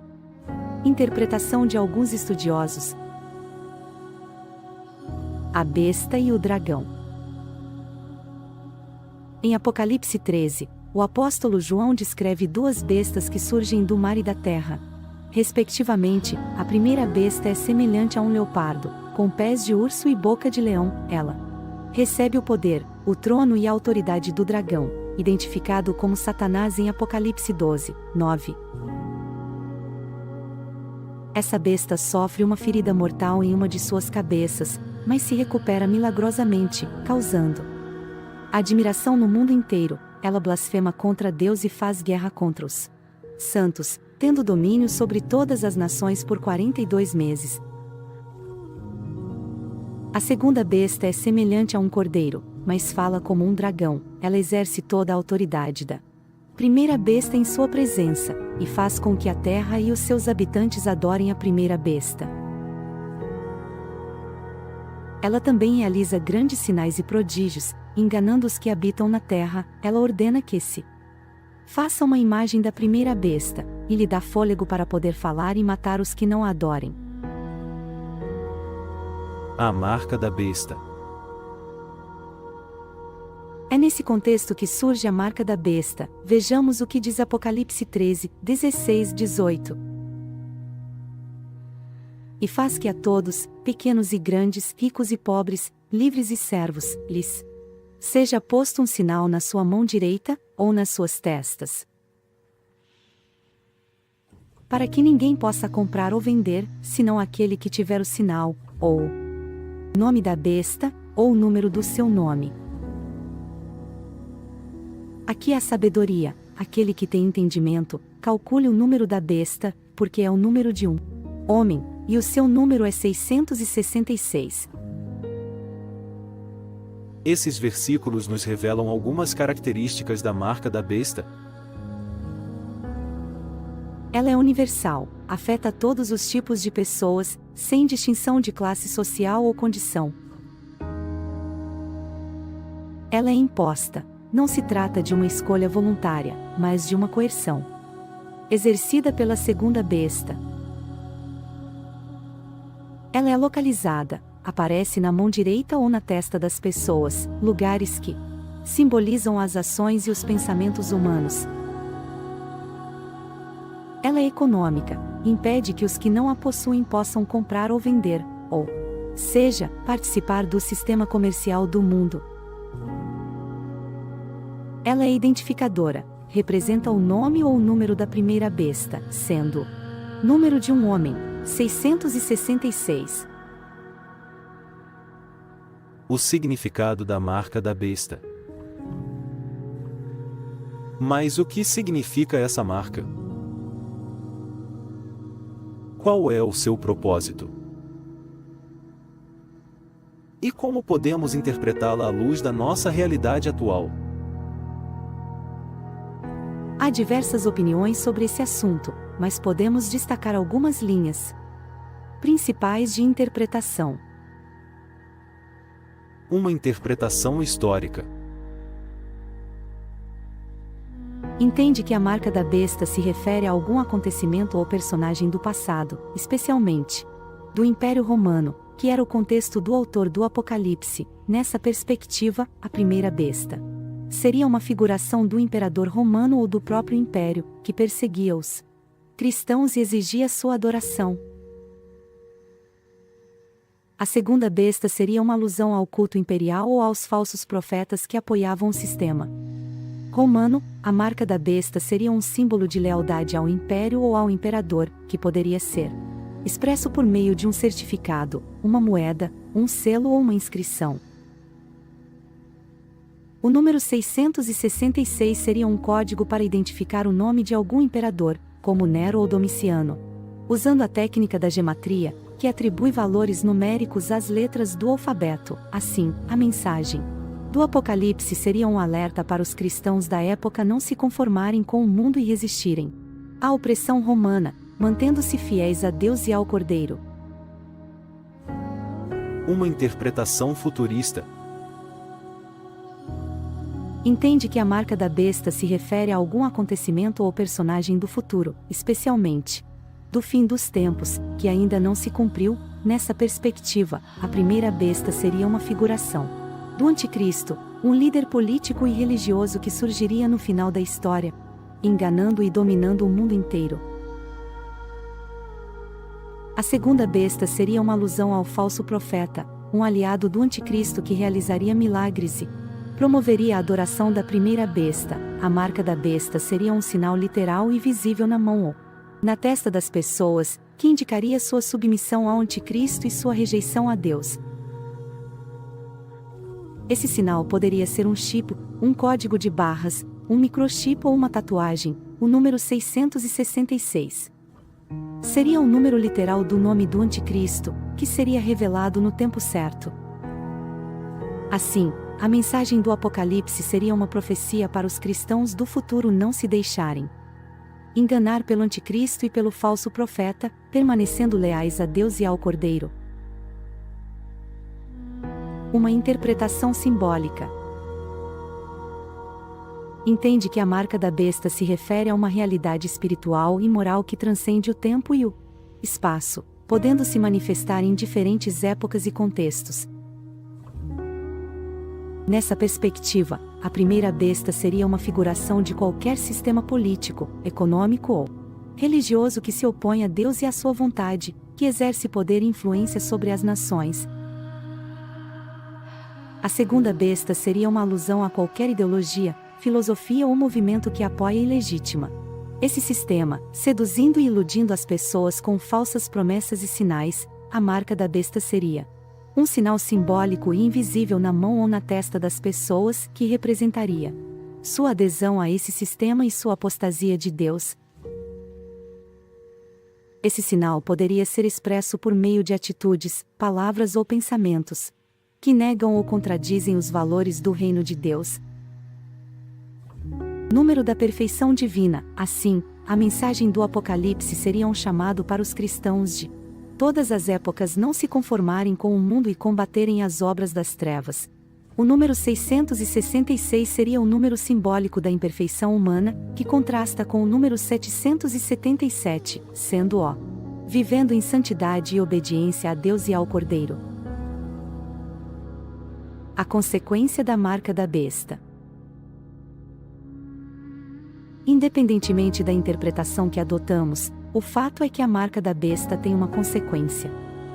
S2: interpretação de alguns estudiosos. A besta e o dragão. Em Apocalipse 13, o apóstolo João descreve duas bestas que surgem do mar e da terra. Respectivamente, a primeira besta é semelhante a um leopardo, com pés de urso e boca de leão. Ela recebe o poder, o trono e a autoridade do dragão, identificado como Satanás em Apocalipse 12, 9. Essa besta sofre uma ferida mortal em uma de suas cabeças, mas se recupera milagrosamente, causando admiração no mundo inteiro. Ela blasfema contra Deus e faz guerra contra os santos, tendo domínio sobre todas as nações por 42 meses. A segunda besta é semelhante a um cordeiro, mas fala como um dragão. Ela exerce toda a autoridade da primeira besta em sua presença, e faz com que a terra e os seus habitantes adorem a primeira besta. Ela também realiza grandes sinais e prodígios, enganando os que habitam na terra. Ela ordena que se faça uma imagem da primeira besta, e lhe dá fôlego para poder falar e matar os que não a adorem.
S1: A marca da besta.
S2: É nesse contexto que surge a marca da besta. Vejamos o que diz Apocalipse 13, 16, 18. E faz que a todos, pequenos e grandes, ricos e pobres, livres e servos, lhes seja posto um sinal na sua mão direita, ou nas suas testas, para que ninguém possa comprar ou vender, senão aquele que tiver o sinal, ou nome da besta, ou o número do seu nome. Aqui é a sabedoria. Aquele que tem entendimento, calcule o número da besta, porque é o número de um homem, e o seu número é 666.
S1: Esses versículos nos revelam algumas características da marca da besta.
S2: Ela é universal, afeta todos os tipos de pessoas, sem distinção de classe social ou condição. Ela é imposta. Não se trata de uma escolha voluntária, mas de uma coerção exercida pela segunda besta. Ela é localizada, aparece na mão direita ou na testa das pessoas, lugares que simbolizam as ações e os pensamentos humanos. Ela é econômica, impede que os que não a possuem possam comprar ou vender, ou seja, participar do sistema comercial do mundo. Ela é identificadora, representa o nome ou o número da primeira besta, sendo número de um homem, 666.
S1: O significado da marca da besta. Mas o que significa essa marca? Qual é o seu propósito? E como podemos interpretá-la à luz da nossa realidade atual?
S2: A Há diversas opiniões sobre esse assunto, mas podemos destacar algumas linhas principais de interpretação.
S1: Uma interpretação histórica.
S2: Entende que a marca da besta se refere a algum acontecimento ou personagem do passado, especialmente do Império Romano, que era o contexto do autor do Apocalipse. Nessa perspectiva, a primeira besta seria uma figuração do imperador romano ou do próprio império, que perseguia os cristãos e exigia sua adoração. A segunda besta seria uma alusão ao culto imperial ou aos falsos profetas que apoiavam o sistema romano. A marca da besta seria um símbolo de lealdade ao império ou ao imperador, que poderia ser expresso por meio de um certificado, uma moeda, um selo ou uma inscrição. O número 666 seria um código para identificar o nome de algum imperador, como Nero ou Domiciano. Usando a técnica da gematria, que atribui valores numéricos às letras do alfabeto, assim, a mensagem do Apocalipse seria um alerta para os cristãos da época não se conformarem com o mundo e resistirem à opressão romana, mantendo-se fiéis a Deus e ao Cordeiro.
S1: Uma interpretação futurista.
S2: Entende que a marca da besta se refere a algum acontecimento ou personagem do futuro, especialmente do fim dos tempos, que ainda não se cumpriu. Nessa perspectiva, a primeira besta seria uma figuração do Anticristo, um líder político e religioso que surgiria no final da história, enganando e dominando o mundo inteiro. A segunda besta seria uma alusão ao falso profeta, um aliado do Anticristo que realizaria milagres e promoveria a adoração da primeira besta. A marca da besta seria um sinal literal e visível na mão ou na testa das pessoas, que indicaria sua submissão ao Anticristo e sua rejeição a Deus. Esse sinal poderia ser um chip, um código de barras, um microchip ou uma tatuagem. O número 666 seria o número literal do nome do Anticristo, que seria revelado no tempo certo. Assim, a mensagem do Apocalipse seria uma profecia para os cristãos do futuro não se deixarem enganar pelo Anticristo e pelo falso profeta, permanecendo leais a Deus e ao Cordeiro. Uma interpretação simbólica. Entende que a marca da besta se refere a uma realidade espiritual e moral que transcende o tempo e o espaço, podendo se manifestar em diferentes épocas e contextos. Nessa perspectiva, a primeira besta seria uma figuração de qualquer sistema político, econômico ou religioso que se opõe a Deus e à sua vontade, que exerce poder e influência sobre as nações. A segunda besta seria uma alusão a qualquer ideologia, filosofia ou movimento que apoia e legitima esse sistema, seduzindo e iludindo as pessoas com falsas promessas e sinais. A marca da besta seria um sinal simbólico e invisível na mão ou na testa das pessoas, que representaria sua adesão a esse sistema e sua apostasia de Deus. Esse sinal poderia ser expresso por meio de atitudes, palavras ou pensamentos que negam ou contradizem os valores do reino de Deus. Número da perfeição divina. Assim, a mensagem do Apocalipse seria um chamado para os cristãos de todas as épocas não se conformarem com o mundo e combaterem as obras das trevas. O número 666 seria o número simbólico da imperfeição humana, que contrasta com o número 777, sendo o vivendo em santidade e obediência a Deus e ao Cordeiro. A consequência da marca da besta. Independentemente da interpretação que adotamos, o fato é que a marca da besta tem uma consequência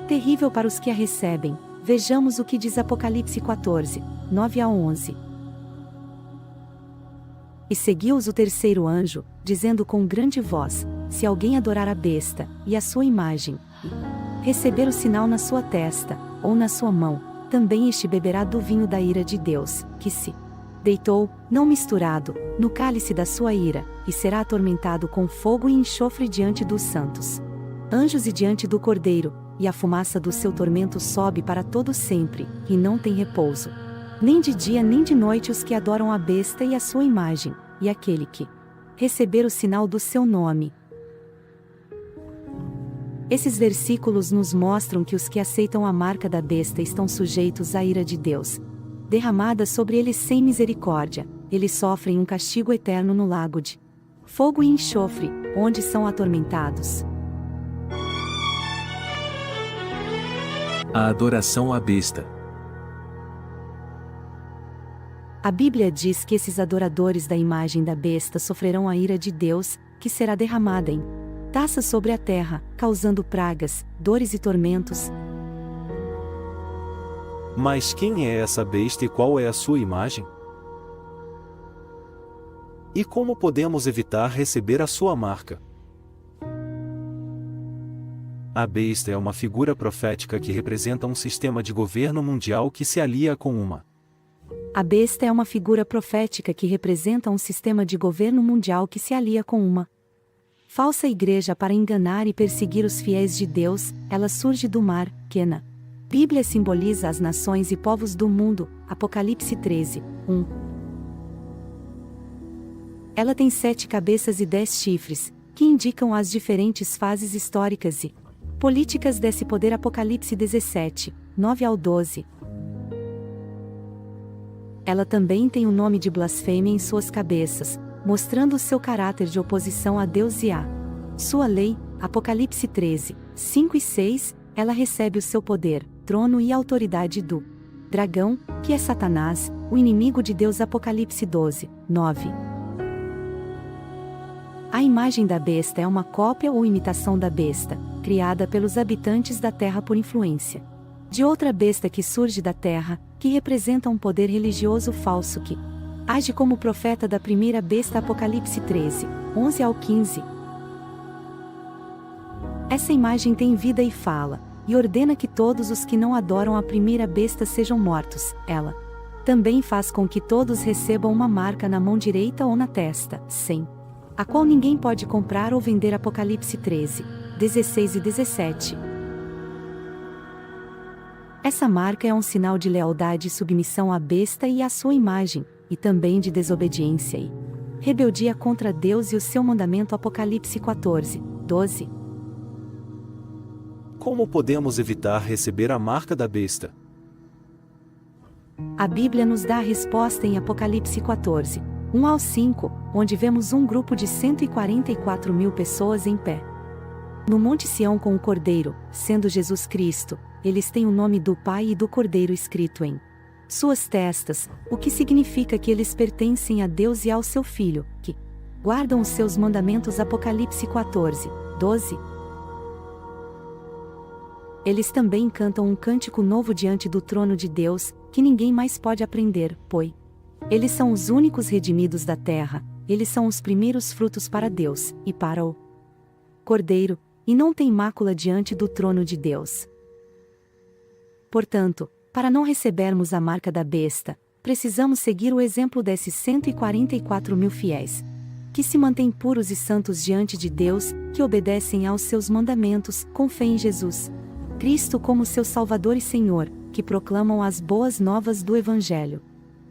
S2: terrível para os que a recebem. Vejamos o que diz Apocalipse 14, 9-11. E seguiu-os o terceiro anjo, dizendo com grande voz: se alguém adorar a besta, e a sua imagem, e receber o sinal na sua testa, ou na sua mão, também este beberá do vinho da ira de Deus, que se deitou, não misturado, no cálice da sua ira, e será atormentado com fogo e enxofre diante dos santos anjos e diante do Cordeiro, e a fumaça do seu tormento sobe para todo sempre, e não tem repouso, nem de dia nem de noite os que adoram a besta e a sua imagem, e aquele que receber o sinal do seu nome. Esses versículos nos mostram que os que aceitam a marca da besta estão sujeitos à ira de Deus, derramada sobre eles sem misericórdia. Eles sofrem um castigo eterno no lago de fogo e enxofre, onde são atormentados.
S3: A adoração à besta.
S2: A Bíblia diz que esses adoradores da imagem da besta sofrerão a ira de Deus, que será derramada em taças sobre a terra, causando pragas, dores e tormentos.
S1: Mas quem é essa besta e qual é a sua imagem? E como podemos evitar receber a sua marca? A besta é uma figura profética que representa um sistema de governo mundial que se alia com uma.
S2: A besta é uma figura profética que representa um sistema de governo mundial que se alia com uma falsa igreja para enganar e perseguir os fiéis de Deus. Ela surge do mar, Quena. Bíblia simboliza as nações e povos do mundo, Apocalipse 13, 1. Ela tem 7 cabeças e 10 chifres, que indicam as diferentes fases históricas e políticas desse poder. Apocalipse 17, 9 ao 12. Ela também tem o nome de blasfêmia em suas cabeças, mostrando seu caráter de oposição a Deus e a sua lei. Apocalipse 13, 5 e 6. Ela recebe o seu poder, trono e autoridade do dragão, que é Satanás, o inimigo de Deus. Apocalipse 12, 9. A imagem da besta é uma cópia ou imitação da besta, criada pelos habitantes da terra por influência de outra besta que surge da terra, que representa um poder religioso falso que age como profeta da primeira besta. Apocalipse 13, 11 ao 15. Essa imagem tem vida e fala, e ordena que todos os que não adoram a primeira besta sejam mortos. Ela também faz com que todos recebam uma marca na mão direita ou na testa, sem a qual ninguém pode comprar ou vender. Apocalipse 13, 16 e 17. Essa marca é um sinal de lealdade e submissão à besta e à sua imagem, e também de desobediência e rebeldia contra Deus e o seu mandamento. Apocalipse 14, 12.
S1: Como podemos evitar receber a marca da besta?
S2: A Bíblia nos dá a resposta em Apocalipse 14, 1 ao 5, onde vemos um grupo de 144.000 pessoas em pé no Monte Sião com o Cordeiro, sendo Jesus Cristo. Eles têm o nome do Pai e do Cordeiro escrito em suas testas, o que significa que eles pertencem a Deus e ao seu Filho, que guardam os seus mandamentos. Apocalipse 14, 12. Eles também cantam um cântico novo diante do trono de Deus, que ninguém mais pode aprender, pois eles são os únicos redimidos da terra. Eles são os primeiros frutos para Deus, e para o Cordeiro, e não tem mácula diante do trono de Deus. Portanto, para não recebermos a marca da besta, precisamos seguir o exemplo desses 144.000 fiéis, que se mantêm puros e santos diante de Deus, que obedecem aos seus mandamentos, com fé em Jesus Cristo como seu Salvador e Senhor, que proclamam as boas novas do Evangelho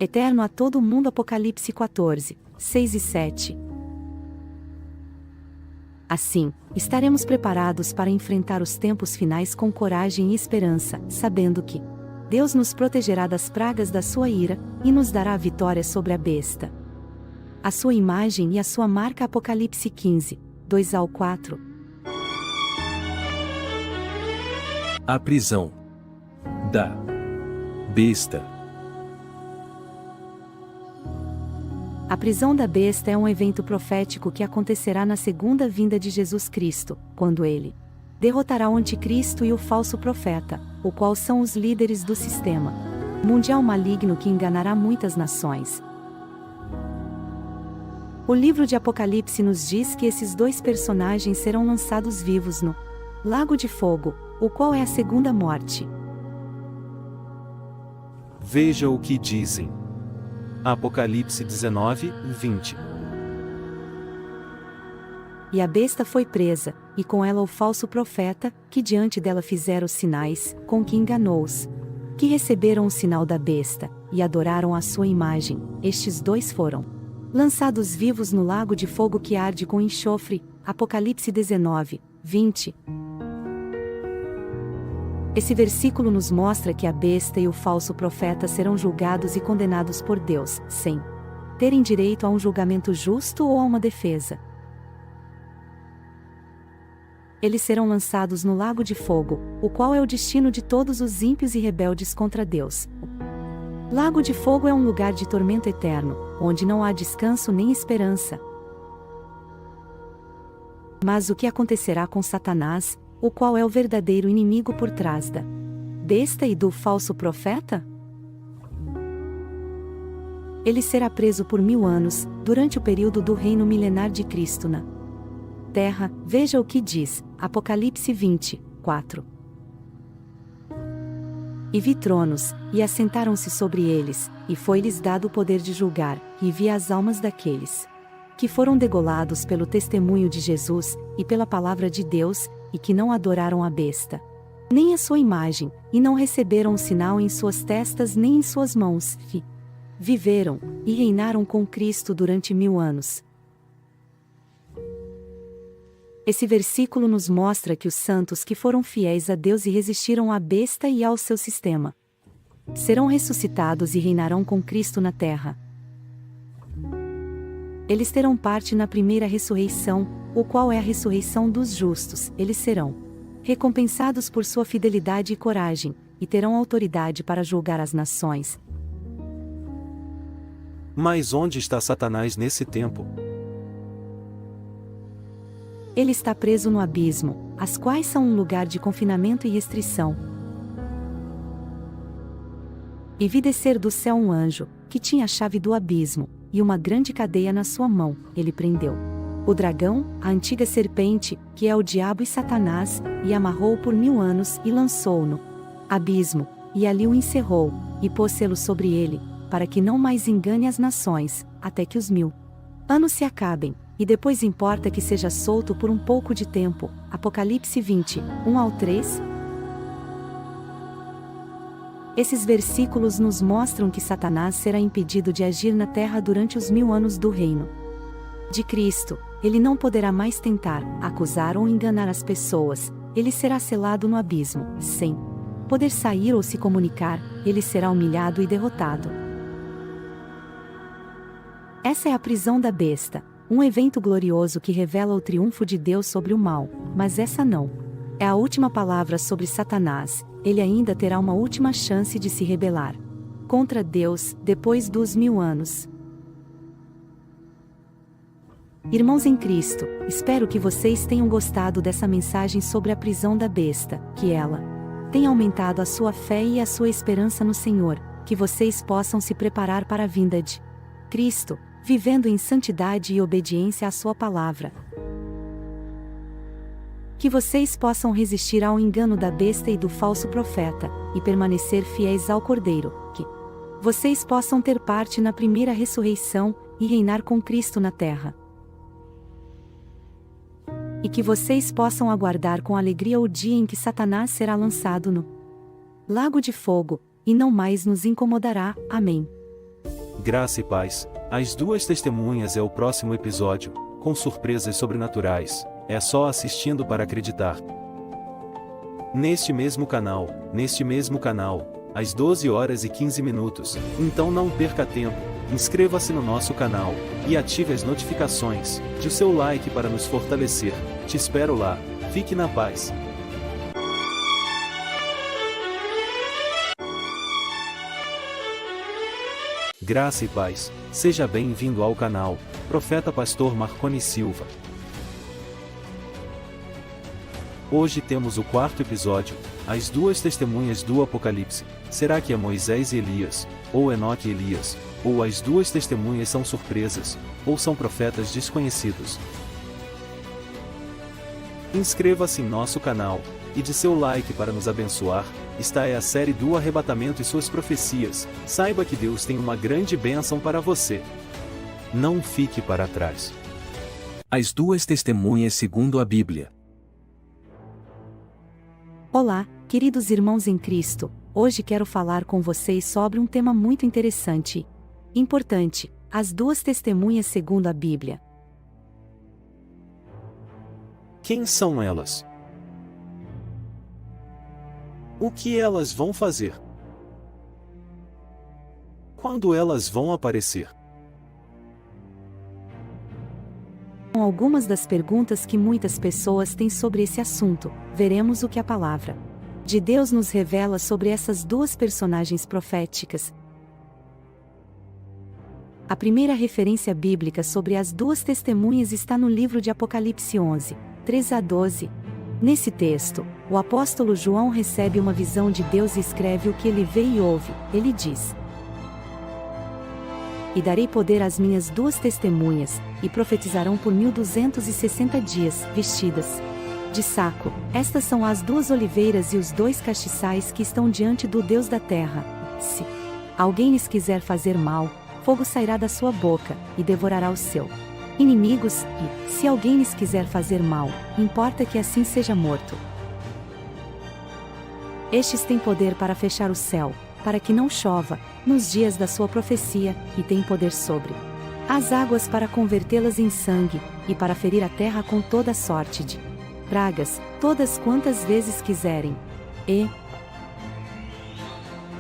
S2: eterno a todo o mundo. Apocalipse 14, 6 e 7. Assim, estaremos preparados para enfrentar os tempos finais com coragem e esperança, sabendo que Deus nos protegerá das pragas da sua ira, e nos dará a vitória sobre a besta, a sua imagem e a sua marca. Apocalipse 15, 2 ao 4.
S3: A prisão da besta.
S2: A prisão da besta é um evento profético que acontecerá na segunda vinda de Jesus Cristo, quando ele derrotará o anticristo e o falso profeta, o qual são os líderes do sistema mundial maligno que enganará muitas nações. O livro de Apocalipse nos diz que esses dois personagens serão lançados vivos no lago de fogo, o qual é a segunda morte.
S1: Veja o que dizem. Apocalipse 19, 20.
S2: E a besta foi presa, e com ela o falso profeta, que diante dela fizera os sinais, com que enganou-os, que receberam o sinal da besta, e adoraram a sua imagem. Estes dois foram lançados vivos no lago de fogo que arde com enxofre. Apocalipse 19, 20. Esse versículo nos mostra que a besta e o falso profeta serão julgados e condenados por Deus, sem terem direito a um julgamento justo ou a uma defesa. Eles serão lançados no lago de fogo, o qual é o destino de todos os ímpios e rebeldes contra Deus. Lago de fogo é um lugar de tormento eterno, onde não há descanso nem esperança. Mas o que acontecerá com Satanás, o qual é o verdadeiro inimigo por trás da besta e do falso profeta? Ele será preso por 1000 anos, durante o período do reino milenar de Cristo na terra. Veja o que diz, Apocalipse 20, 4. E vi tronos, e assentaram-se sobre eles, e foi-lhes dado o poder de julgar, e vi as almas daqueles que foram degolados pelo testemunho de Jesus, e pela palavra de Deus, e que não adoraram a besta, nem a sua imagem, e não receberam um sinal em suas testas nem em suas mãos, e viveram, e reinaram com Cristo durante 1000 anos. Esse versículo nos mostra que os santos que foram fiéis a Deus e resistiram à besta e ao seu sistema serão ressuscitados e reinarão com Cristo na terra. Eles terão parte na primeira ressurreição, o qual é a ressurreição dos justos. Eles serão recompensados por sua fidelidade e coragem, e terão autoridade para julgar as nações.
S1: Mas onde está Satanás nesse tempo?
S2: Ele está preso no abismo, as quais são um lugar de confinamento e restrição. E vi descer do céu um anjo, que tinha a chave do abismo, e uma grande cadeia na sua mão. Ele prendeu o dragão, a antiga serpente, que é o diabo e Satanás, e amarrou-o por 1000 anos e lançou-o no abismo, e ali o encerrou, e pôs selo sobre ele, para que não mais engane as nações, até que os 1000 anos se acabem, e depois importa que seja solto por um pouco de tempo. Apocalipse 20, 1 ao 3. Esses versículos nos mostram que Satanás será impedido de agir na terra durante os 1000 anos do reino de Cristo. Ele não poderá mais tentar, acusar ou enganar as pessoas. Ele será selado no abismo, sem poder sair ou se comunicar. Ele será humilhado e derrotado. Essa é a prisão da besta, um evento glorioso que revela o triunfo de Deus sobre o mal, mas essa não é a última palavra sobre Satanás. Ele ainda terá uma última chance de se rebelar contra Deus, depois dos 1000 anos. Irmãos em Cristo, espero que vocês tenham gostado dessa mensagem sobre a prisão da besta, que ela tenha aumentado a sua fé e a sua esperança no Senhor, que vocês possam se preparar para a vinda de Cristo, vivendo em santidade e obediência à sua palavra. Que vocês possam resistir ao engano da besta e do falso profeta, e permanecer fiéis ao Cordeiro, que vocês possam ter parte na primeira ressurreição, e reinar com Cristo na terra. E que vocês possam aguardar com alegria o dia em que Satanás será lançado no lago de fogo, e não mais nos incomodará. Amém.
S1: Graça e paz. As Duas Testemunhas é o próximo episódio, com surpresas sobrenaturais. É só assistindo para acreditar. Neste mesmo canal, às 12h15. Então não perca tempo, inscreva-se no nosso canal, e ative as notificações, de o seu like para nos fortalecer. Te espero lá, fique na paz. Graça e paz, seja bem-vindo ao canal, Profeta Pastor Marconi Silva. Hoje temos o quarto episódio, as duas testemunhas do Apocalipse. Será que é Moisés e Elias, ou Enoque e Elias, ou as duas testemunhas são surpresas, ou são profetas desconhecidos? Inscreva-se em nosso canal, e dê seu like para nos abençoar. Esta é a série do arrebatamento e suas profecias. Saiba que Deus tem uma grande bênção para você. Não fique para trás.
S3: As duas testemunhas segundo a Bíblia.
S2: Olá, queridos irmãos em Cristo. Hoje quero falar com vocês sobre um tema muito interessante e importante. As duas testemunhas segundo a Bíblia.
S1: Quem são elas? O que elas vão fazer? Quando elas vão aparecer?
S2: Com algumas das perguntas que muitas pessoas têm sobre esse assunto, veremos o que a palavra de Deus nos revela sobre essas duas personagens proféticas. A primeira referência bíblica sobre as duas testemunhas está no livro de Apocalipse 11, 3 a 12. Nesse texto, o apóstolo João recebe uma visão de Deus e escreve o que ele vê e ouve. Ele diz: "E darei poder às minhas duas testemunhas, e profetizarão por 1260 dias, vestidas de saco. Estas são as duas oliveiras e os dois castiçais que estão diante do Deus da terra. Se alguém lhes quiser fazer mal, fogo sairá da sua boca, e devorará os seus inimigos, e, se alguém lhes quiser fazer mal, importa que assim seja morto. Estes têm poder para fechar o céu, para que não chova, nos dias da sua profecia, e têm poder sobre as águas para convertê-las em sangue, e para ferir a terra com toda sorte de pragas, todas quantas vezes quiserem. E,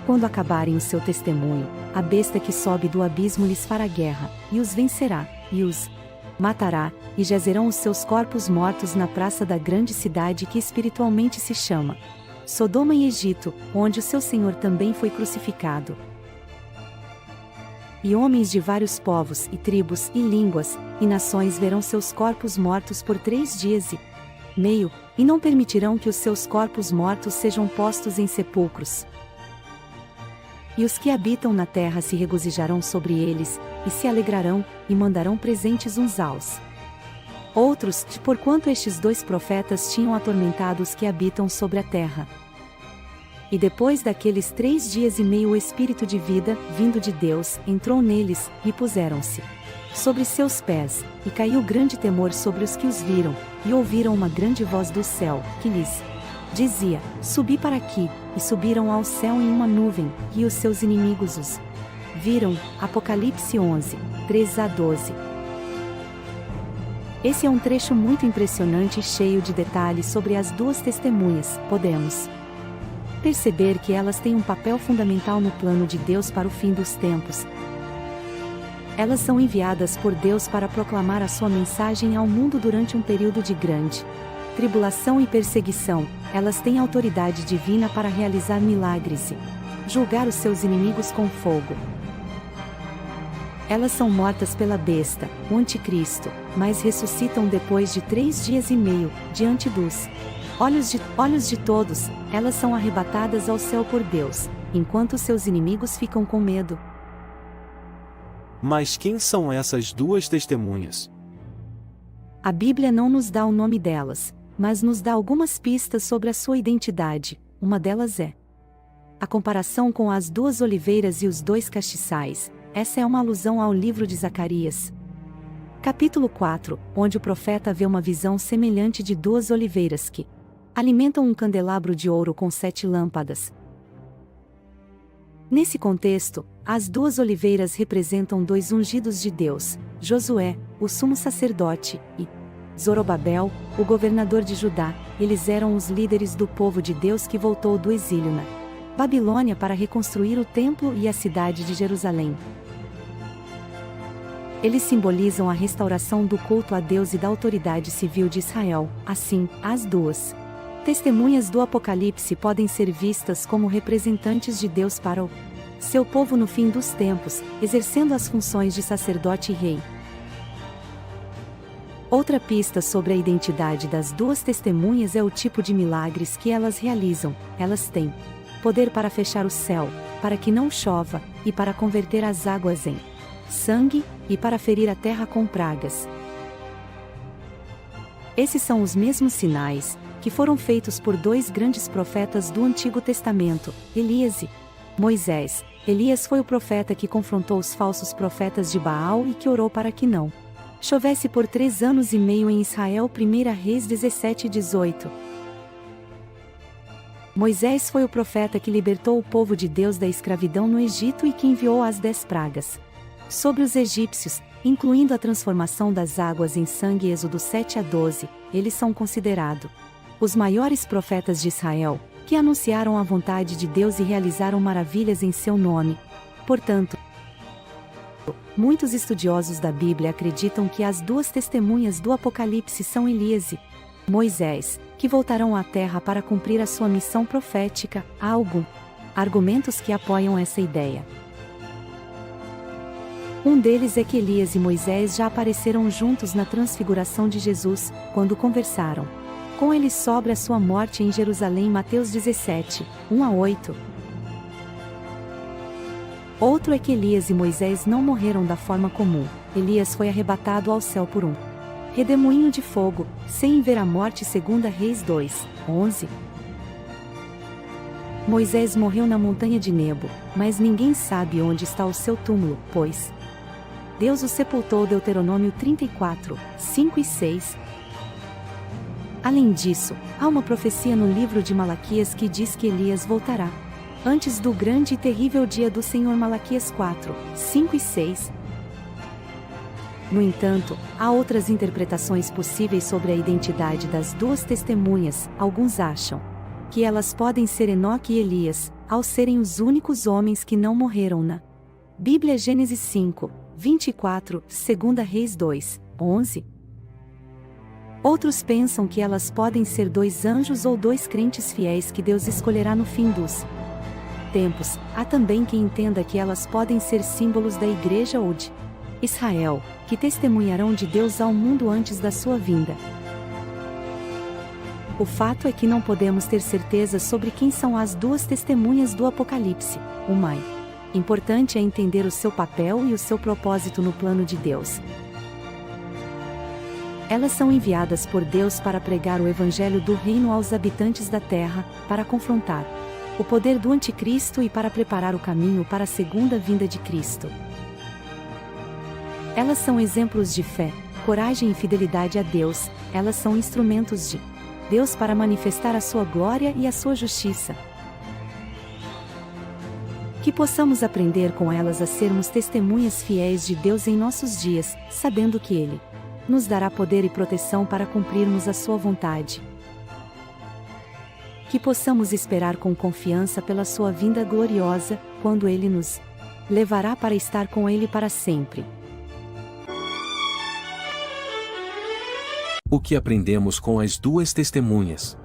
S2: quando acabarem o seu testemunho, a besta que sobe do abismo lhes fará guerra, e os vencerá, e os matará, e jazerão os seus corpos mortos na praça da grande cidade que espiritualmente se chama Sodoma e Egito, onde o seu Senhor também foi crucificado. E homens de vários povos e tribos e línguas, e nações verão seus corpos mortos por 3 dias e meio, e não permitirão que os seus corpos mortos sejam postos em sepulcros. E os que habitam na terra se regozijarão sobre eles, e se alegrarão, e mandarão presentes uns aos outros, porquanto estes dois profetas tinham atormentado os que habitam sobre a terra. E depois daqueles 3 dias e meio o Espírito de vida, vindo de Deus, entrou neles, e puseram-se sobre seus pés, e caiu grande temor sobre os que os viram, e ouviram uma grande voz do céu, que lhes dizia: Subi para aqui, e subiram ao céu em uma nuvem, e os seus inimigos os viram. Apocalipse 11, 3 a 12. Esse é um trecho muito impressionante e cheio de detalhes sobre as duas testemunhas. Podemos perceber que elas têm um papel fundamental no plano de Deus para o fim dos tempos. Elas são enviadas por Deus para proclamar a sua mensagem ao mundo durante um período de grande tribulação e perseguição. Elas têm autoridade divina para realizar milagres e julgar os seus inimigos com fogo. Elas são mortas pela besta, o anticristo, mas ressuscitam depois de 3 dias e meio, diante dos olhos de todos. Elas são arrebatadas ao céu por Deus, enquanto seus inimigos ficam com medo.
S1: Mas quem são essas duas testemunhas?
S2: A Bíblia não nos dá o nome delas, mas nos dá algumas pistas sobre a sua identidade. Uma delas é a comparação com as duas oliveiras e os dois castiçais. Essa é uma alusão ao livro de Zacarias, capítulo 4, onde o profeta vê uma visão semelhante de duas oliveiras que alimentam um candelabro de ouro com 7 lâmpadas. Nesse contexto, as duas oliveiras representam 2 ungidos de Deus: Josué, o sumo sacerdote, e Zorobabel, o governador de Judá. Eles eram os líderes do povo de Deus que voltou do exílio na Babilônia para reconstruir o templo e a cidade de Jerusalém. Eles simbolizam a restauração do culto a Deus e da autoridade civil de Israel. Assim, as duas testemunhas do Apocalipse podem ser vistas como representantes de Deus para o seu povo no fim dos tempos, exercendo as funções de sacerdote e rei. Outra pista sobre a identidade das duas testemunhas é o tipo de milagres que elas realizam. Elas têm poder para fechar o céu, para que não chova, e para converter as águas em sangue, e para ferir a terra com pragas. Esses são os mesmos sinais que foram feitos por 2 grandes profetas do Antigo Testamento, Elias e Moisés. Elias foi o profeta que confrontou os falsos profetas de Baal e que orou para que não chovesse por 3 anos e meio em Israel. 1 Reis 17:18. Moisés foi o profeta que libertou o povo de Deus da escravidão no Egito e que enviou as 10 pragas. Sobre os egípcios, incluindo a transformação das águas em sangue, Êxodo 7-12, eles são considerados os maiores profetas de Israel, que anunciaram a vontade de Deus e realizaram maravilhas em seu nome. Portanto, muitos estudiosos da Bíblia acreditam que as duas testemunhas do Apocalipse são Elias e Moisés, que voltarão à terra para cumprir a sua missão profética. Há alguns argumentos que apoiam essa ideia. Um deles é que Elias e Moisés já apareceram juntos na transfiguração de Jesus, quando conversaram com ele sobre a sua morte em Jerusalém, Mateus 17, 1-8. Outro é que Elias e Moisés não morreram da forma comum. Elias foi arrebatado ao céu por um redemoinho de fogo, sem ver a morte, 2 Reis 2, 11. Moisés morreu na montanha de Nebo, mas ninguém sabe onde está o seu túmulo, pois Deus o sepultou. Deuteronômio 34, 5 e 6. Além disso, há uma profecia no livro de Malaquias que diz que Elias voltará antes do grande e terrível dia do Senhor. Malaquias 4, 5 e 6. No entanto, há outras interpretações possíveis sobre a identidade das duas testemunhas. Alguns acham que elas podem ser Enoque e Elias, ao serem os únicos homens que não morreram na Bíblia. Gênesis 5, 24, 2 Reis 2, 11. Outros pensam que elas podem ser dois anjos ou dois crentes fiéis que Deus escolherá no fim dos tempos. Há também quem entenda que elas podem ser símbolos da Igreja ou de Israel, que testemunharão de Deus ao mundo antes da sua vinda. O fato é que não podemos ter certeza sobre quem são as duas testemunhas do Apocalipse. O mais importante é entender o seu papel e o seu propósito no plano de Deus. Elas são enviadas por Deus para pregar o Evangelho do Reino aos habitantes da terra, para confrontar o poder do Anticristo e para preparar o caminho para a segunda vinda de Cristo. Elas são exemplos de fé, coragem e fidelidade a Deus. Elas são instrumentos de Deus para manifestar a sua glória e a sua justiça. Que possamos aprender com elas a sermos testemunhas fiéis de Deus em nossos dias, sabendo que Ele nos dará poder e proteção para cumprirmos a sua vontade. Que possamos esperar com confiança pela sua vinda gloriosa, quando Ele nos levará para estar com Ele para sempre.
S3: O que aprendemos com as duas testemunhas?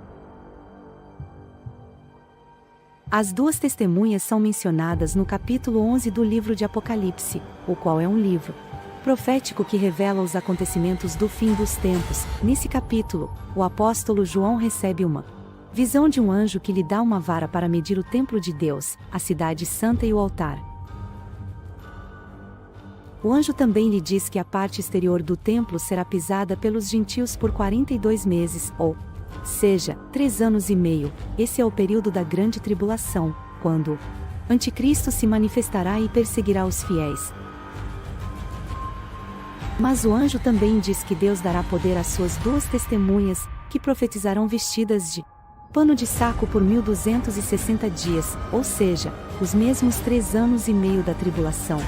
S2: As duas testemunhas são mencionadas no capítulo 11 do livro de Apocalipse, o qual é um livro profético que revela os acontecimentos do fim dos tempos. Nesse capítulo, o apóstolo João recebe uma visão de um anjo que lhe dá uma vara para medir o templo de Deus, a cidade santa e o altar. O anjo também lhe diz que a parte exterior do templo será pisada pelos gentios por 42 meses, ou seja, 3 anos e meio. Esse é o período da grande tribulação, quando o Anticristo se manifestará e perseguirá os fiéis. Mas o anjo também diz que Deus dará poder às suas duas testemunhas, que profetizarão vestidas de pano de saco por 1260 dias, ou seja, os mesmos 3 anos e meio da tribulação.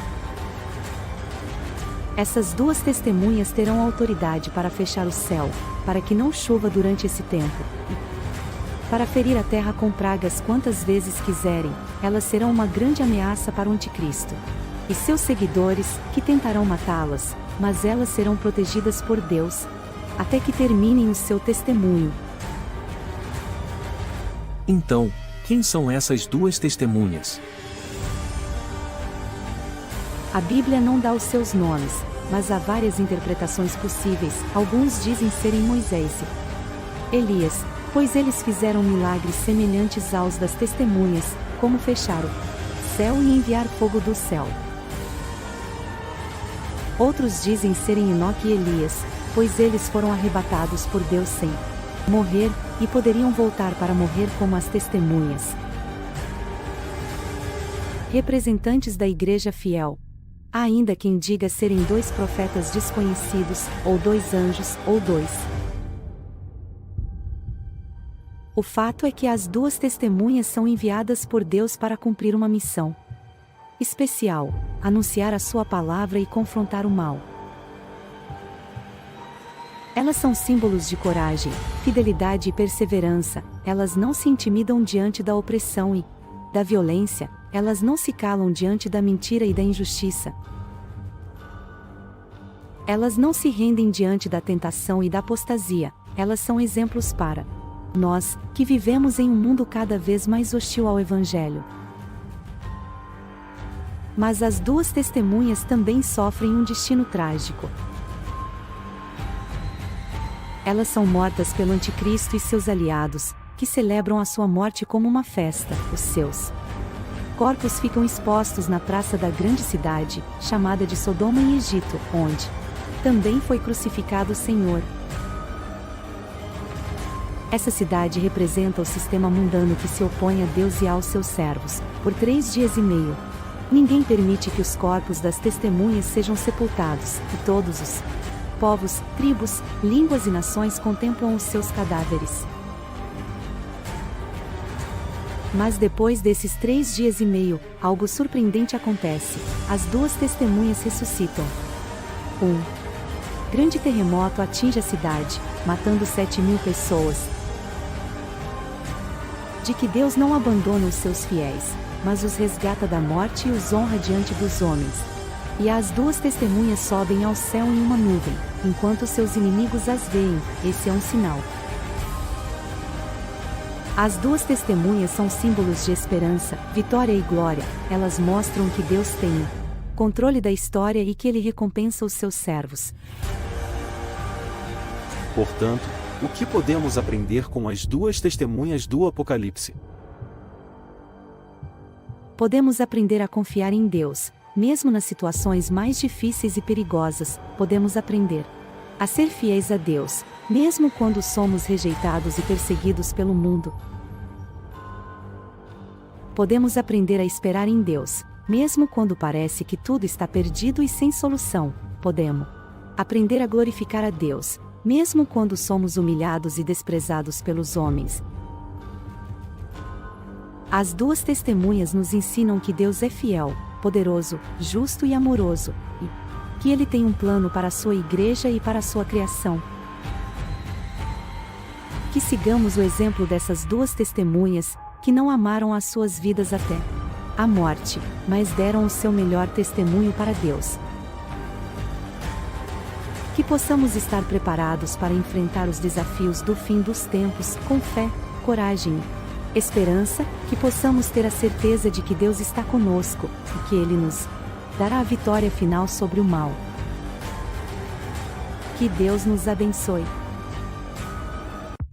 S2: Essas duas testemunhas terão autoridade para fechar o céu, para que não chova durante esse tempo, e para ferir a terra com pragas quantas vezes quiserem. Elas serão uma grande ameaça para o Anticristo e seus seguidores, que tentarão matá-las, mas elas serão protegidas por Deus, até que terminem o seu testemunho.
S3: Então, quem são essas duas testemunhas?
S2: A Bíblia não dá os seus nomes, mas há várias interpretações possíveis. Alguns dizem serem Moisés e Elias, pois eles fizeram milagres semelhantes aos das testemunhas, como fechar o céu e enviar fogo do céu. Outros dizem serem Enoque e Elias, pois eles foram arrebatados por Deus sem morrer, e poderiam voltar para morrer como as testemunhas. Representantes da Igreja Fiel. Há ainda quem diga serem 2 profetas desconhecidos, ou 2 anjos, ou 2. O fato é que as duas testemunhas são enviadas por Deus para cumprir uma missão. especial, anunciar a sua palavra e confrontar o mal. Elas são símbolos de coragem, fidelidade e perseverança, elas não se intimidam diante da opressão e da violência, elas não se calam diante da mentira e da injustiça. Elas não se rendem diante da tentação e da apostasia, elas são exemplos para nós, que vivemos em um mundo cada vez mais hostil ao Evangelho. Mas as duas testemunhas também sofrem um destino trágico. Elas são mortas pelo Anticristo e seus aliados, que celebram a sua morte como uma festa. Os seus corpos ficam expostos na praça da grande cidade, chamada de Sodoma em Egito, onde também foi crucificado o Senhor. Essa cidade representa o sistema mundano que se opõe a Deus e aos seus servos, por 3 dias e meio. Ninguém permite que os corpos das testemunhas sejam sepultados, e todos os povos, tribos, línguas e nações contemplam os seus cadáveres. Mas depois desses 3 dias e meio, algo surpreendente acontece: as duas testemunhas ressuscitam. Um grande terremoto atinge a cidade, matando 7.000 pessoas. De que Deus não abandona os seus fiéis, mas os resgata da morte e os honra diante dos homens. E as duas testemunhas sobem ao céu em uma nuvem, enquanto seus inimigos as veem. Esse é um sinal. As duas testemunhas são símbolos de esperança, vitória e glória, elas mostram que Deus tem controle da história e que Ele recompensa os seus servos.
S1: Portanto, o que podemos aprender com as duas testemunhas do Apocalipse?
S2: Podemos aprender a confiar em Deus, mesmo nas situações mais difíceis e perigosas. Podemos aprender a ser fiéis a Deus, mesmo quando somos rejeitados e perseguidos pelo mundo. Podemos aprender a esperar em Deus, mesmo quando parece que tudo está perdido e sem solução. Podemos aprender a glorificar a Deus, mesmo quando somos humilhados e desprezados pelos homens. As duas testemunhas nos ensinam que Deus é fiel, poderoso, justo e amoroso, e que Ele tem um plano para a sua igreja e para a sua criação. Que sigamos o exemplo dessas duas testemunhas, que não amaram as suas vidas até a morte, mas deram o seu melhor testemunho para Deus. Que possamos estar preparados para enfrentar os desafios do fim dos tempos, com fé, coragem e esperança, que possamos ter a certeza de que Deus está conosco, e que Ele nos dará a vitória final sobre o mal. Que Deus nos abençoe.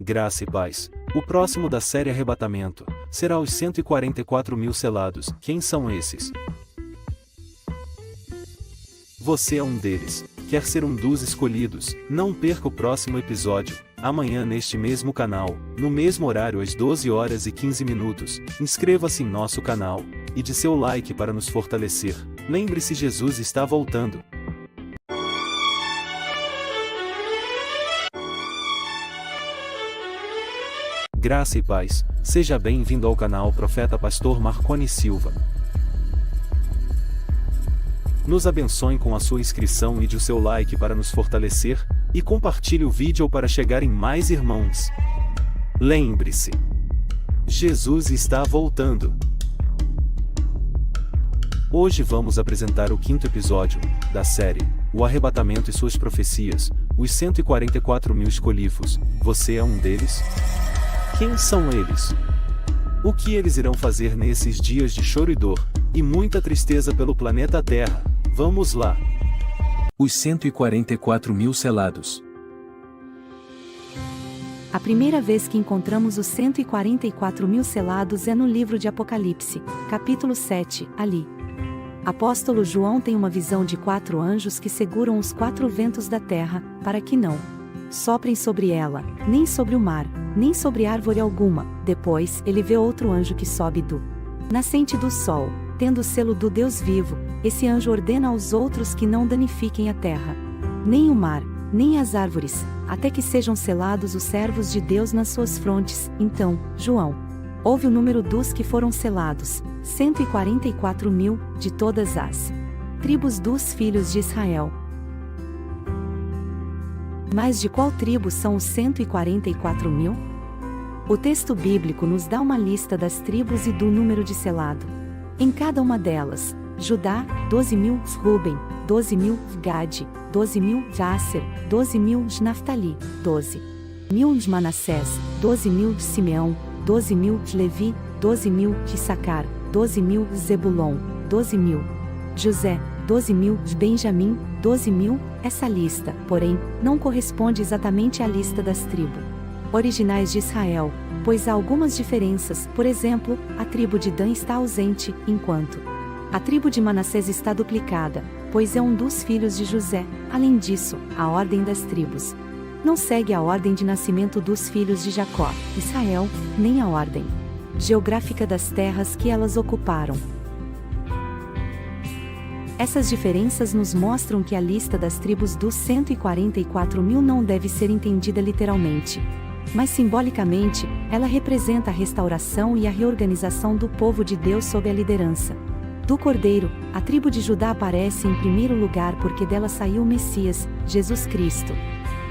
S1: Graça e paz. O próximo da série Arrebatamento será os 144.000 selados. Quem são esses? Você é um deles. Quer ser um dos escolhidos? Não perca o próximo episódio, amanhã neste mesmo canal, no mesmo horário às 12h15. Inscreva-se em nosso canal e dê seu like para nos fortalecer. Lembre-se, Jesus está voltando. Graça e paz. Seja bem-vindo ao canal Profeta Pastor Marconi Silva. Nos abençoe com a sua inscrição e dê o seu like para nos fortalecer, e compartilhe o vídeo para chegar em mais irmãos. Lembre-se, Jesus está voltando. Hoje vamos apresentar o 5º episódio da série, O Arrebatamento e Suas Profecias, os 144.000 escolhidos. Você é um deles? Quem são eles? O que eles irão fazer nesses dias de choro e dor, e muita tristeza pelo planeta Terra? Vamos lá!
S3: Os 144.000 selados.
S2: A primeira vez que encontramos os 144.000 selados é no livro de Apocalipse, capítulo 7, ali. Apóstolo João tem uma visão de 4 anjos que seguram os 4 ventos da terra, para que não soprem sobre ela, nem sobre o mar, nem sobre árvore alguma. Depois, ele vê outro anjo que sobe do nascente do sol, tendo o selo do Deus vivo. Esse anjo ordena aos outros que não danifiquem a terra, nem o mar, nem as árvores, até que sejam selados os servos de Deus nas suas frontes. Então, João Houve o número dos que foram selados, 144.000, de todas as tribos dos filhos de Israel. Mas de qual tribo são os 144.000? O texto bíblico nos dá uma lista das tribos e do número de selado. Em cada uma delas, Judá, 12.000, Ruben, 12.000, Gade, 12.000, Asser, 12.000 de Naftali, 12.000 de Manassés, 12.000 de Simeão, 12.000 de Levi, 12.000 de Issacar, 12.000 de Zebulon, 12.000 de José, 12.000 de Benjamim, 12.000. Essa lista, porém, não corresponde exatamente à lista das tribos originais de Israel, pois há algumas diferenças. Por exemplo, a tribo de Dan está ausente, enquanto a tribo de Manassés está duplicada, pois é um dos filhos de José. Além disso, a ordem das tribos não segue a ordem de nascimento dos filhos de Jacó, Israel, nem a ordem geográfica das terras que elas ocuparam. Essas diferenças nos mostram que a lista das tribos dos 144.000 não deve ser entendida literalmente, mas simbolicamente, ela representa a restauração e a reorganização do povo de Deus sob a liderança do Cordeiro. A tribo de Judá aparece em primeiro lugar porque dela saiu o Messias, Jesus Cristo.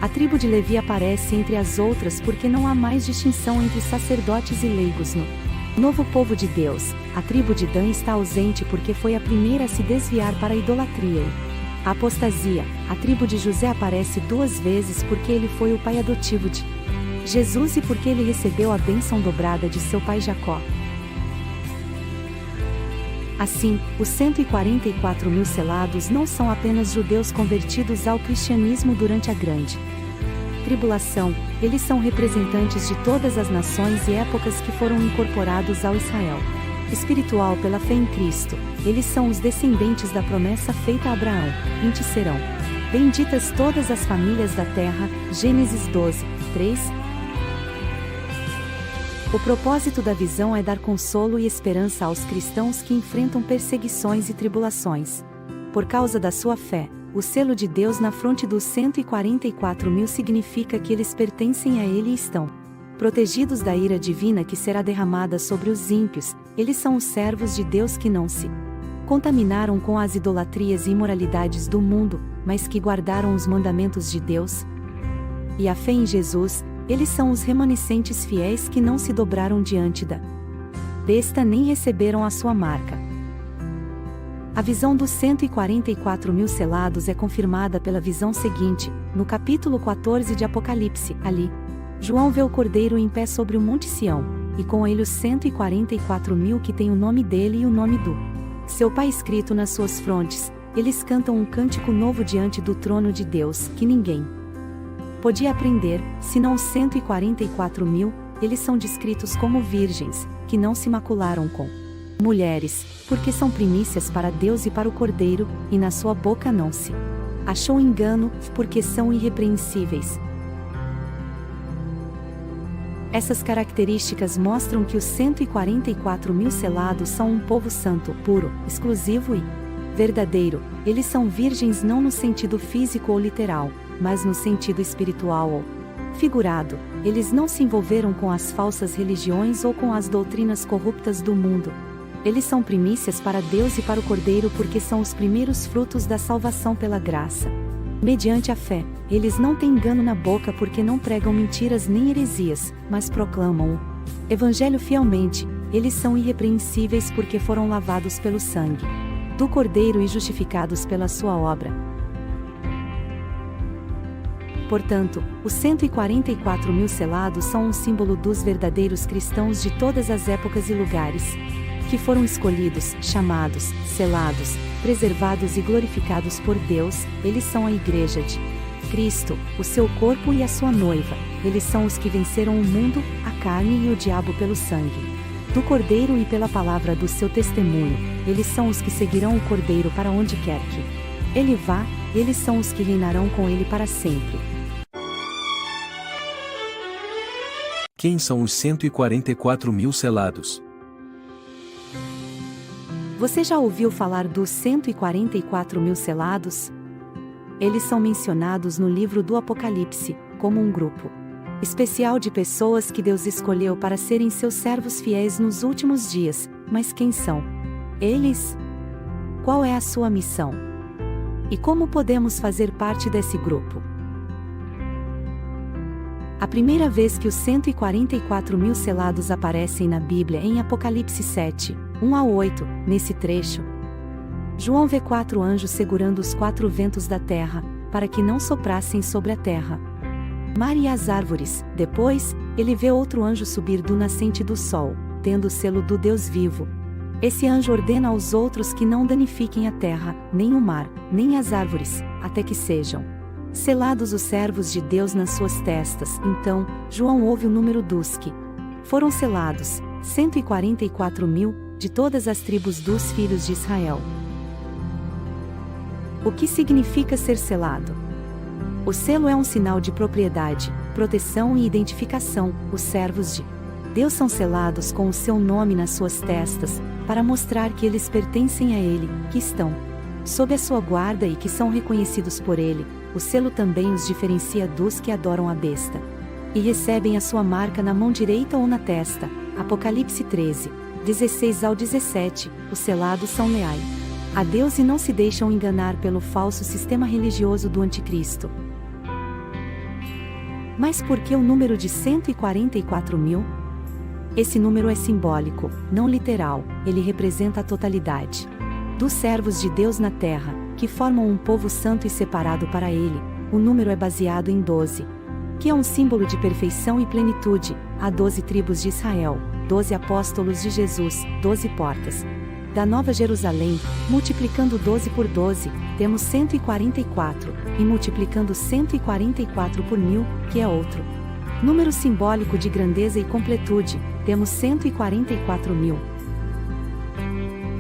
S2: A tribo de Levi aparece entre as outras porque não há mais distinção entre sacerdotes e leigos no novo povo de Deus. A tribo de Dan está ausente porque foi a primeira a se desviar para a idolatria e a apostasia. A tribo de José aparece duas vezes porque ele foi o pai adotivo de Jesus e porque ele recebeu a bênção dobrada de seu pai Jacó. Assim, os 144.000 selados não são apenas judeus convertidos ao cristianismo durante a grande tribulação, eles são representantes de todas as nações e épocas que foram incorporados ao Israel espiritual pela fé em Cristo. Eles são os descendentes da promessa feita a Abraão. Em ti serão benditas todas as famílias da terra. Gênesis 12, 3. O propósito da visão é dar consolo e esperança aos cristãos que enfrentam perseguições e tribulações. Por causa da sua fé, o selo de Deus na fronte dos 144.000 significa que eles pertencem a Ele e estão protegidos da ira divina que será derramada sobre os ímpios. Eles são os servos de Deus que não se contaminaram com as idolatrias e imoralidades do mundo, mas que guardaram os mandamentos de Deus e a fé em Jesus. Eles são os remanescentes fiéis que não se dobraram diante da besta nem receberam a sua marca. A visão dos 144.000 selados é confirmada pela visão seguinte, no capítulo 14 de Apocalipse. Ali, João vê o Cordeiro em pé sobre o Monte Sião, e com ele os 144.000 que têm o nome dele e o nome do seu Pai escrito nas suas frontes. Eles cantam um cântico novo diante do trono de Deus, que ninguém podia aprender, senão os 144.000. Eles são descritos como virgens, que não se macularam com mulheres, porque são primícias para Deus e para o Cordeiro, e na sua boca não se achou engano, porque são irrepreensíveis. Essas características mostram que os 144.000 selados são um povo santo, puro, exclusivo e verdadeiro. Eles são virgens não no sentido físico ou literal, mas no sentido espiritual ou figurado. Eles não se envolveram com as falsas religiões ou com as doutrinas corruptas do mundo. Eles são primícias para Deus e para o Cordeiro porque são os primeiros frutos da salvação pela graça. Mediante a fé, eles não têm engano na boca porque não pregam mentiras nem heresias, mas proclamam o Evangelho fielmente. Eles são irrepreensíveis porque foram lavados pelo sangue do Cordeiro e justificados pela sua obra. Portanto, os 144.000 selados são um símbolo dos verdadeiros cristãos de todas as épocas e lugares, que foram escolhidos, chamados, selados, preservados e glorificados por Deus. Eles são a Igreja de Cristo, o seu corpo e a sua noiva. Eles são os que venceram o mundo, a carne e o diabo pelo sangue do Cordeiro e pela palavra do seu testemunho. Eles são os que seguirão o Cordeiro para onde quer que ele vá. Eles são os que reinarão com ele para sempre.
S3: Quem são os 144.000 selados?
S2: Você já ouviu falar dos 144.000 selados? Eles são mencionados no livro do Apocalipse, como um grupo especial de pessoas que Deus escolheu para serem seus servos fiéis nos últimos dias. Mas quem são eles? Qual é a sua missão? E como podemos fazer parte desse grupo? A primeira vez que os 144.000 selados aparecem na Bíblia é em Apocalipse 7, 1-8, nesse trecho. João vê 4 anjos segurando os 4 ventos da terra, para que não soprassem sobre a terra, mar e as árvores. Depois, ele vê outro anjo subir do nascente do sol, tendo o selo do Deus vivo. Esse anjo ordena aos outros que não danifiquem a terra, nem o mar, nem as árvores, até que sejam selados os servos de Deus nas suas testas. Então, João ouve o número dos que foram selados, 144.000, de todas as tribos dos filhos de Israel. O que significa ser selado? O selo é um sinal de propriedade, proteção e identificação. Os servos de Deus são selados com o seu nome nas suas testas, para mostrar que eles pertencem a Ele, que estão sob a sua guarda e que são reconhecidos por Ele. O selo também os diferencia dos que adoram a besta e recebem a sua marca na mão direita ou na testa. Apocalipse 13, 16-17. Os selados são leais a Deus e não se deixam enganar pelo falso sistema religioso do anticristo. Mas por que o número de 144.000? Esse número é simbólico, não literal. Ele representa a totalidade dos servos de Deus na terra, que formam um povo santo e separado para Ele. O número é baseado em 12, que é um símbolo de perfeição e plenitude. Há 12 tribos de Israel, 12 apóstolos de Jesus, 12 portas da Nova Jerusalém. Multiplicando 12 por 12, temos 144, e multiplicando 144 por 1000, que é outro número simbólico de grandeza e completude, temos 144.000.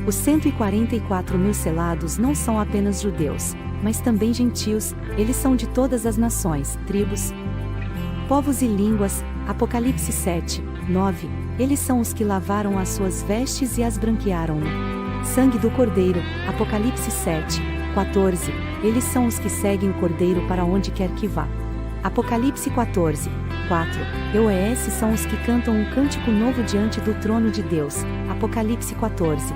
S2: Os 144.000 selados não são apenas judeus, mas também gentios. Eles são de todas as nações, tribos, povos e línguas. Apocalipse 7, 9. Eles são os que lavaram as suas vestes e as branquearam no sangue do Cordeiro. Apocalipse 7, 14. Eles são os que seguem o Cordeiro para onde quer que vá. Apocalipse 14, 4. Esses são os que cantam um cântico novo diante do trono de Deus. Apocalipse 14,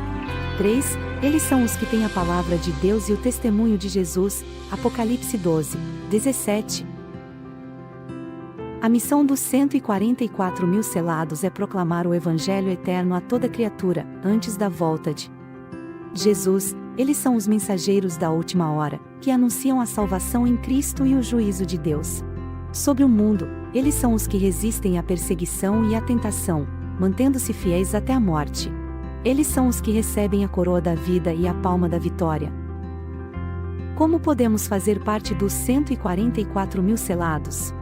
S2: 3. Eles são os que têm a palavra de Deus e o testemunho de Jesus. Apocalipse 12, 17. A missão dos 144.000 selados é proclamar o Evangelho eterno a toda criatura, antes da volta de Jesus. Eles são os mensageiros da última hora, que anunciam a salvação em Cristo e o juízo de Deus sobre o mundo. Eles são os que resistem à perseguição e à tentação, mantendo-se fiéis até a morte. Eles são os que recebem a coroa da vida e a palma da vitória. Como podemos fazer parte dos 144.000 selados?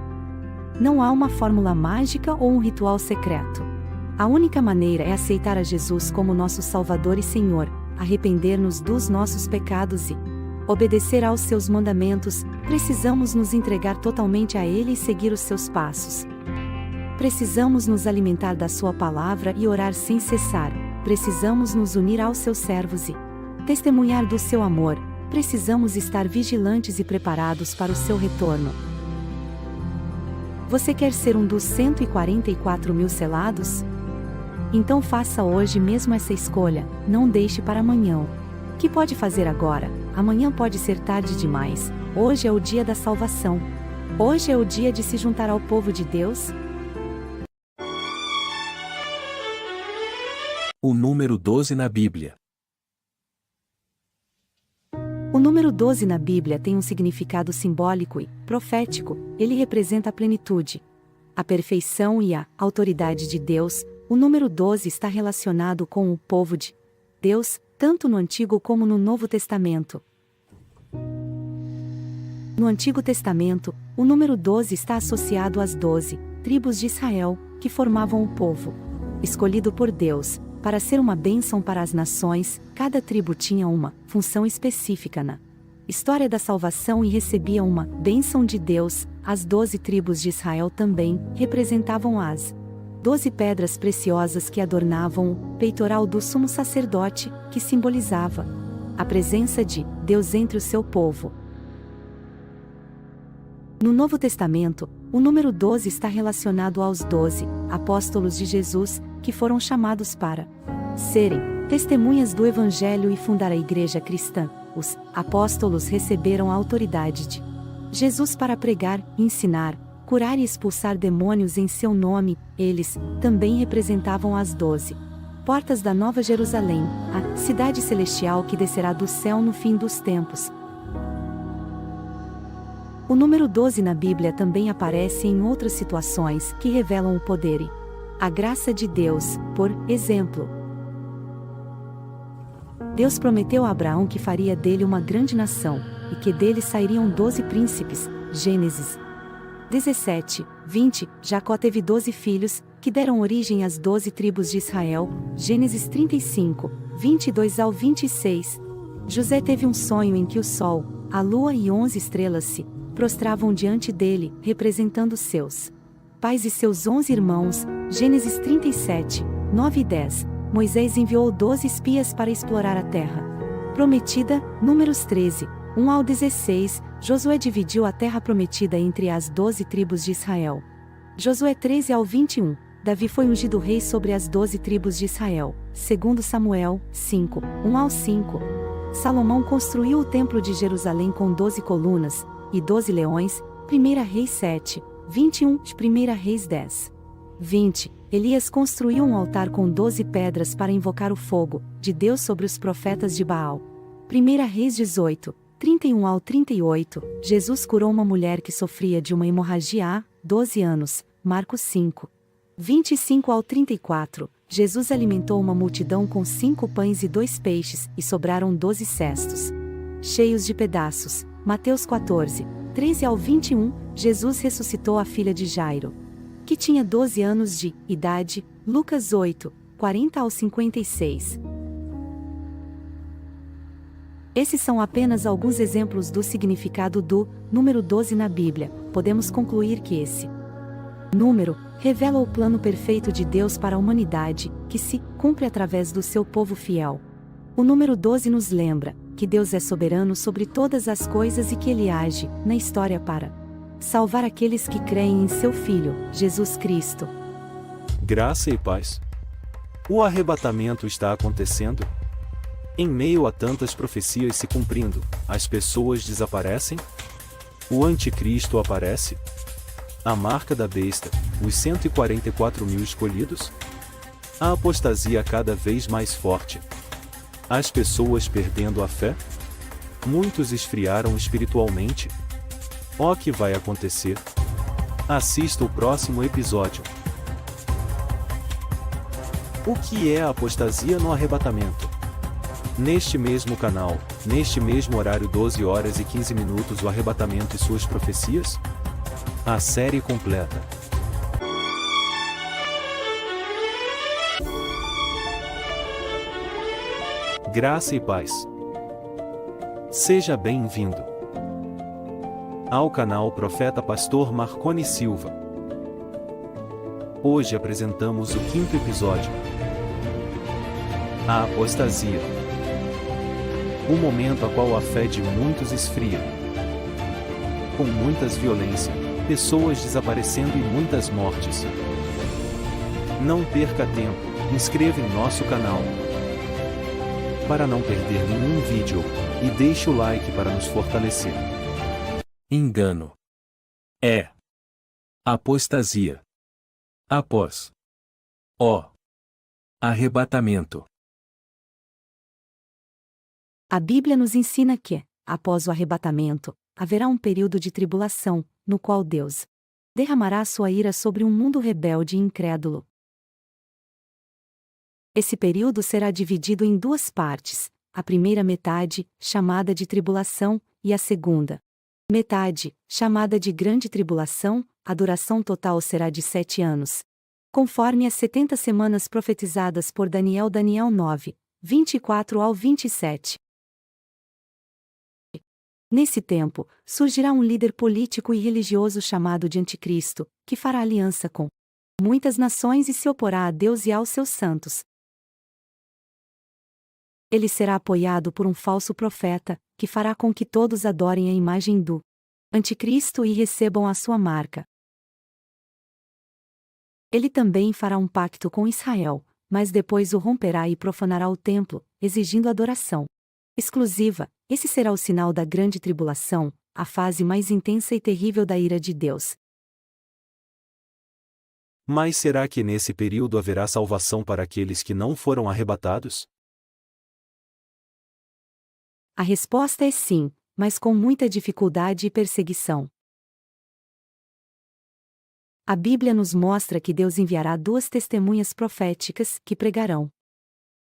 S2: Não há uma fórmula mágica ou um ritual secreto. A única maneira é aceitar a Jesus como nosso Salvador e Senhor, arrepender-nos dos nossos pecados e obedecer aos seus mandamentos. Precisamos nos entregar totalmente a Ele e seguir os seus passos. Precisamos nos alimentar da sua palavra e orar sem cessar. Precisamos nos unir aos seus servos e testemunhar do seu amor. Precisamos estar vigilantes e preparados para o seu retorno. Você quer ser um dos 144.000 selados? Então faça hoje mesmo essa escolha, não deixe para amanhã. O que pode fazer agora? Amanhã pode ser tarde demais. Hoje é o dia da salvação. Hoje é o dia de se juntar ao povo de Deus.
S3: O número 12 na Bíblia.
S2: O número 12 na Bíblia tem um significado simbólico e profético. Ele representa a plenitude, a perfeição e a autoridade de Deus. O número 12 está relacionado com o povo de Deus, tanto no Antigo como no Novo Testamento. No Antigo Testamento, o número 12 está associado às 12 tribos de Israel, que formavam o povo escolhido por Deus para ser uma bênção para as nações. Cada tribo tinha uma função específica na história da salvação e recebia uma bênção de Deus. As 12 tribos de Israel também representavam as 12 pedras preciosas que adornavam o peitoral do sumo sacerdote, que simbolizava a presença de Deus entre o seu povo. No Novo Testamento, O número 12 está relacionado aos 12 apóstolos de Jesus, que foram chamados para serem testemunhas do Evangelho e fundar a igreja cristã. Os apóstolos receberam a autoridade de Jesus para pregar, ensinar, curar e expulsar demônios em seu nome. Eles também representavam as 12 portas da Nova Jerusalém, a cidade celestial que descerá do céu no fim dos tempos. O número 12 na Bíblia também aparece em outras situações que revelam o poder e a graça de Deus. Por exemplo, Deus prometeu a Abraão que faria dele uma grande nação, e que dele sairiam 12 príncipes. Gênesis 17:20. Jacó teve 12 filhos, que deram origem às 12 tribos de Israel. Gênesis 35:22-26. José teve um sonho em que o sol, a lua e 11 estrelas se prostravam diante dele, representando seus pais e seus 11 irmãos. Gênesis 37:9-10. Moisés enviou 12 espias para explorar a terra prometida. Números 13:1-16. Josué dividiu a terra prometida entre as 12 tribos de Israel. Josué 13-21. Davi foi ungido rei sobre as 12 tribos de Israel. Segundo Samuel 5:1-5. Salomão construiu o templo de Jerusalém com 12 colunas e 12 leões. 1 Reis 7:21. 1 Reis 10:20. Elias construiu um altar com 12 pedras para invocar o fogo de Deus sobre os profetas de Baal. 1 Reis 18:31-38. Jesus curou uma mulher que sofria de uma hemorragia há 12 anos. Marcos 5:25-34. Jesus alimentou uma multidão com 5 pães e 2 peixes, e sobraram 12 cestos cheios de pedaços. Mateus 14:13-21. Jesus ressuscitou a filha de Jairo, que tinha 12 anos de idade. Lucas 8:40-56. Esses são apenas alguns exemplos do significado do número 12 na Bíblia. Podemos concluir que esse número revela o plano perfeito de Deus para a humanidade, que se cumpre através do seu povo fiel. O número 12 nos lembra que Deus é soberano sobre todas as coisas e que Ele age na história para salvar aqueles que creem em seu Filho, Jesus Cristo.
S1: Graça e paz. O arrebatamento está acontecendo? Em meio a tantas profecias se cumprindo, as pessoas desaparecem? O anticristo aparece? A marca da besta, os 144.000 escolhidos? A apostasia cada vez mais forte? As pessoas perdendo a fé? Muitos esfriaram espiritualmente? O que vai acontecer? Assista o próximo episódio. O que é a apostasia no arrebatamento? Neste mesmo canal, neste mesmo horário 12h15, o arrebatamento e suas profecias? A série completa. Graça e paz. Seja bem-vindo ao canal Profeta Pastor Marconi Silva. Hoje apresentamos o 5º episódio. A apostasia. O momento a qual a fé de muitos esfria. Com muitas violências, pessoas desaparecendo e muitas mortes. Não perca tempo, inscreva em nosso canal para não perder nenhum vídeo, e deixe o like para nos fortalecer.
S3: Engano. É. Apostasia. Após. O. Arrebatamento.
S2: A Bíblia nos ensina que, após o arrebatamento, haverá um período de tribulação, no qual Deus derramará sua ira sobre um mundo rebelde e incrédulo. Esse período será dividido em 2 partes, a primeira metade, chamada de tribulação, e a segunda metade, chamada de grande tribulação. A duração total será de 7 anos. Conforme as 70 semanas profetizadas por Daniel 9:24-27. Nesse tempo, surgirá um líder político e religioso chamado de Anticristo, que fará aliança com muitas nações e se oporá a Deus e aos seus santos. Ele será apoiado por um falso profeta, que fará com que todos adorem a imagem do Anticristo e recebam a sua marca. Ele também fará um pacto com Israel, mas depois o romperá e profanará o templo, exigindo adoração exclusiva. Esse será o sinal da grande tribulação, a fase mais intensa e terrível da ira de Deus.
S1: Mas será que nesse período haverá salvação para aqueles que não foram arrebatados?
S2: A resposta é sim, mas com muita dificuldade e perseguição. A Bíblia nos mostra que Deus enviará 2 testemunhas proféticas que pregarão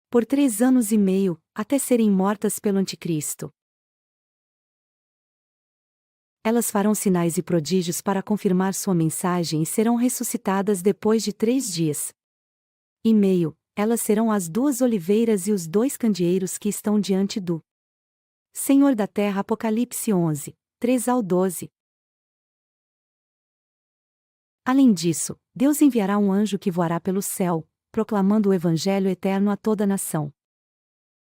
S2: por 3 anos e meio, até serem mortas pelo Anticristo. Elas farão sinais e prodígios para confirmar sua mensagem e serão ressuscitadas depois de 3 dias e meio. Elas serão as 2 oliveiras e os 2 candeeiros que estão diante do Senhor da terra. Apocalipse 11, 3-12. Além disso, Deus enviará um anjo que voará pelo céu, proclamando o evangelho eterno a toda nação,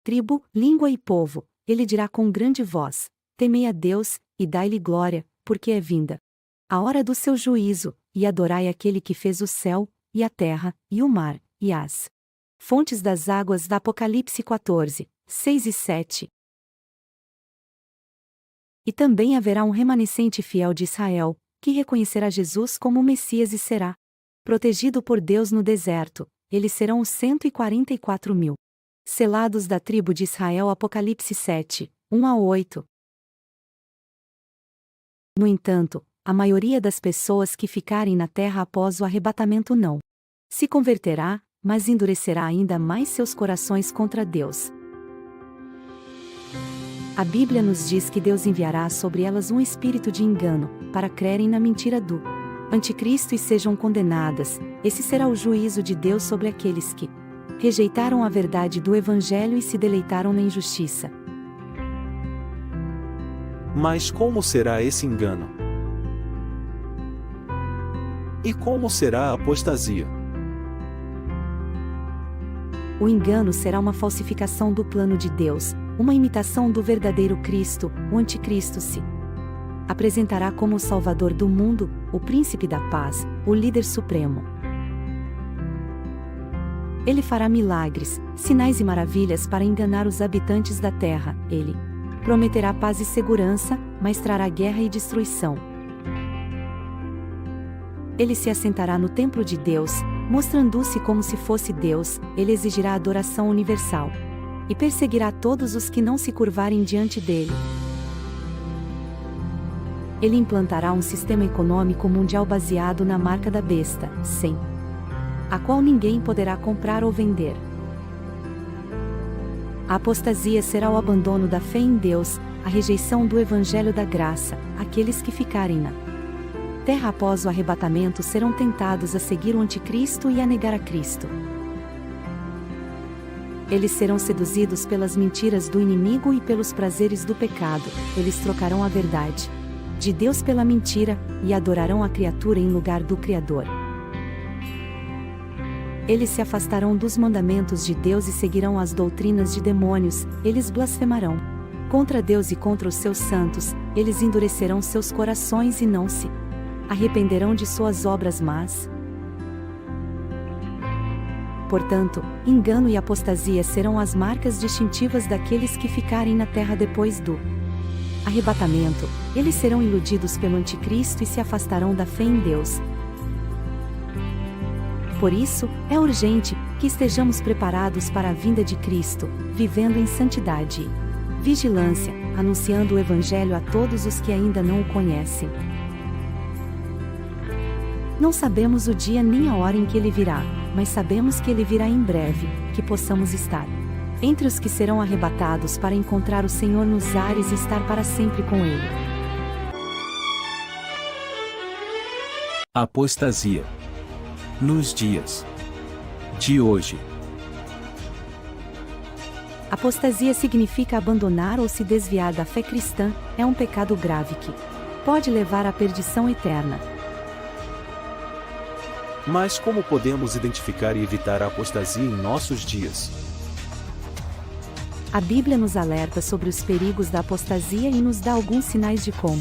S2: tribo, língua e povo. Ele dirá com grande voz: temei a Deus, e dai-lhe glória, porque é vinda a hora do seu juízo, e adorai aquele que fez o céu, e a terra, e o mar, e as fontes das águas. Da Apocalipse 14, 6 e 7. E também haverá um remanescente fiel de Israel, que reconhecerá Jesus como o Messias e será protegido por Deus no deserto. Eles serão os 144.000 selados da tribo de Israel. Apocalipse 7, 1-8. No entanto, a maioria das pessoas que ficarem na terra após o arrebatamento não se converterá, mas endurecerá ainda mais seus corações contra Deus. A Bíblia nos diz que Deus enviará sobre elas um espírito de engano, para crerem na mentira do Anticristo e sejam condenadas. Esse será o juízo de Deus sobre aqueles que rejeitaram a verdade do Evangelho e se deleitaram na injustiça.
S1: Mas como será esse engano? E como será a apostasia?
S2: O engano será uma falsificação do plano de Deus, uma imitação do verdadeiro Cristo. O Anticristo se apresentará como o Salvador do mundo, o Príncipe da Paz, o líder supremo. Ele fará milagres, sinais e maravilhas para enganar os habitantes da terra. Ele prometerá paz e segurança, mas trará guerra e destruição. Ele se assentará no templo de Deus, mostrando-se como se fosse Deus. Ele exigirá adoração universal e perseguirá todos os que não se curvarem diante dele. Ele implantará um sistema econômico mundial baseado na marca da besta, sem a qual ninguém poderá comprar ou vender. A apostasia será o abandono da fé em Deus, a rejeição do evangelho da graça. Aqueles que ficarem na terra após o arrebatamento serão tentados a seguir o Anticristo e a negar a Cristo. Eles serão seduzidos pelas mentiras do inimigo e pelos prazeres do pecado. Eles trocarão a verdade de Deus pela mentira, e adorarão a criatura em lugar do Criador. Eles se afastarão dos mandamentos de Deus e seguirão as doutrinas de demônios. Eles blasfemarão contra Deus e contra os seus santos. Eles endurecerão seus corações e não se arrependerão de suas obras más. Portanto, engano e apostasia serão as marcas distintivas daqueles que ficarem na terra depois do arrebatamento. Eles serão iludidos pelo Anticristo e se afastarão da fé em Deus. Por isso, é urgente que estejamos preparados para a vinda de Cristo, vivendo em santidade e vigilância, anunciando o Evangelho a todos os que ainda não o conhecem. Não sabemos o dia nem a hora em que ele virá, mas sabemos que ele virá em breve, que possamos estar entre os que serão arrebatados para encontrar o Senhor nos ares e estar para sempre com ele.
S3: Apostasia. Nos dias de hoje.
S2: Apostasia significa abandonar ou se desviar da fé cristã. É um pecado grave que pode levar à perdição eterna.
S1: Mas como podemos identificar e evitar a apostasia em nossos dias?
S2: A Bíblia nos alerta sobre os perigos da apostasia e nos dá alguns sinais de como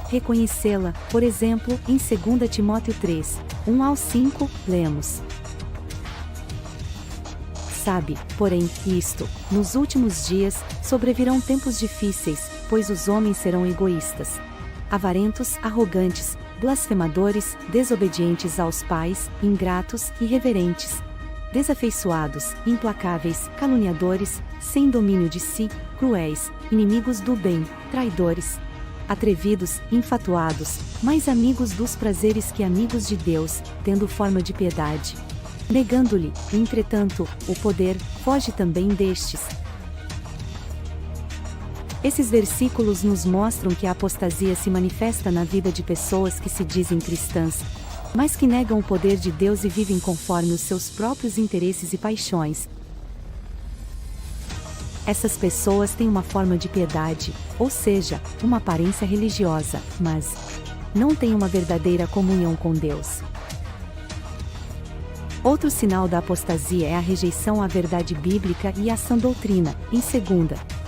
S2: reconhecê-la, por exemplo, em 2 Timóteo 3, 1 ao 5, lemos: Sabe, porém, isto, nos últimos dias, sobrevirão tempos difíceis, pois os homens serão egoístas, avarentos, arrogantes, blasfemadores, desobedientes aos pais, ingratos, irreverentes, desafeiçoados, implacáveis, caluniadores, sem domínio de si, cruéis, inimigos do bem, traidores, atrevidos, infatuados, mais amigos dos prazeres que amigos de Deus, tendo forma de piedade, negando-lhe, entretanto, o poder, foge também destes. Esses versículos nos mostram que a apostasia se manifesta na vida de pessoas que se dizem cristãs, mas que negam o poder de Deus e vivem conforme os seus próprios interesses e paixões. Essas pessoas têm uma forma de piedade, ou seja, uma aparência religiosa, mas não têm uma verdadeira comunhão com Deus. Outro sinal da apostasia é a rejeição à verdade bíblica e à sã doutrina. Em 2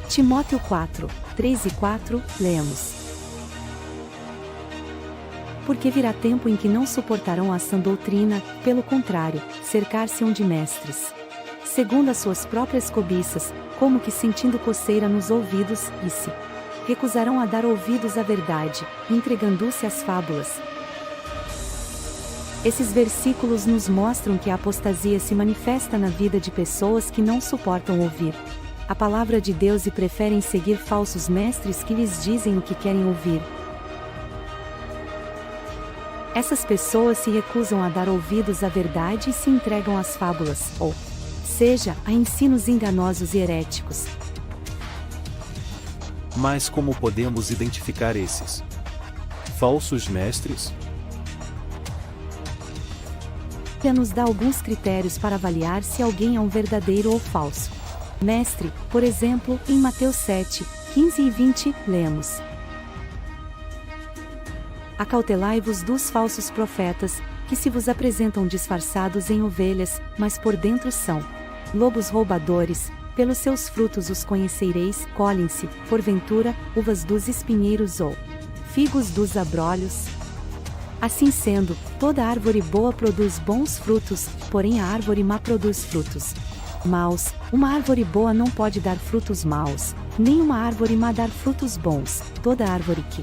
S2: Timóteo 4, 3 e 4, lemos: Porque virá tempo em que não suportarão a sã doutrina, pelo contrário, cercar-se-ão de mestres, segundo as suas próprias cobiças, como que sentindo coceira nos ouvidos, e se recusarão a dar ouvidos à verdade, entregando-se às fábulas. Esses versículos nos mostram que a apostasia se manifesta na vida de pessoas que não suportam ouvir a palavra de Deus e preferem seguir falsos mestres que lhes dizem o que querem ouvir. Essas pessoas se recusam a dar ouvidos à verdade e se entregam às fábulas, ou seja, a ensinos enganosos e heréticos.
S1: Mas como podemos identificar esses falsos mestres?
S2: A Bíblia nos dá alguns critérios para avaliar se alguém é um verdadeiro ou falso mestre. Por exemplo, em Mateus 7, 15 e 20, lemos: Acautelai-vos dos falsos profetas, que se vos apresentam disfarçados em ovelhas, mas por dentro são lobos roubadores. Pelos seus frutos os conhecereis. Colhem-se, porventura, uvas dos espinheiros ou figos dos abrolhos? Assim sendo, toda árvore boa produz bons frutos, porém a árvore má produz frutos maus. Uma árvore boa não pode dar frutos maus, nem uma árvore má dar frutos bons. Toda árvore que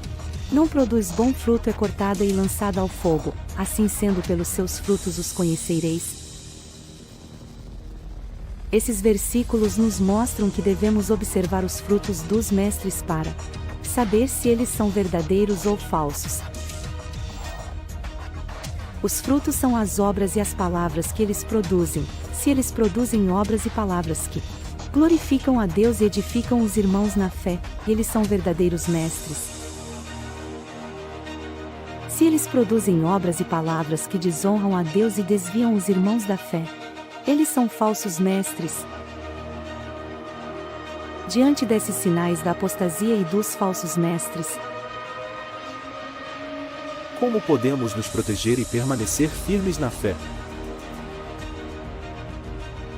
S2: não produz bom fruto é cortada e lançada ao fogo. Assim sendo, pelos seus frutos os conhecereis. Esses versículos nos mostram que devemos observar os frutos dos mestres para saber se eles são verdadeiros ou falsos. Os frutos são as obras e as palavras que eles produzem. Se eles produzem obras e palavras que glorificam a Deus e edificam os irmãos na fé, eles são verdadeiros mestres. Se eles produzem obras e palavras que desonram a Deus e desviam os irmãos da fé, eles são falsos mestres. Diante desses sinais da apostasia e dos falsos mestres,
S1: como podemos nos proteger e permanecer firmes na fé?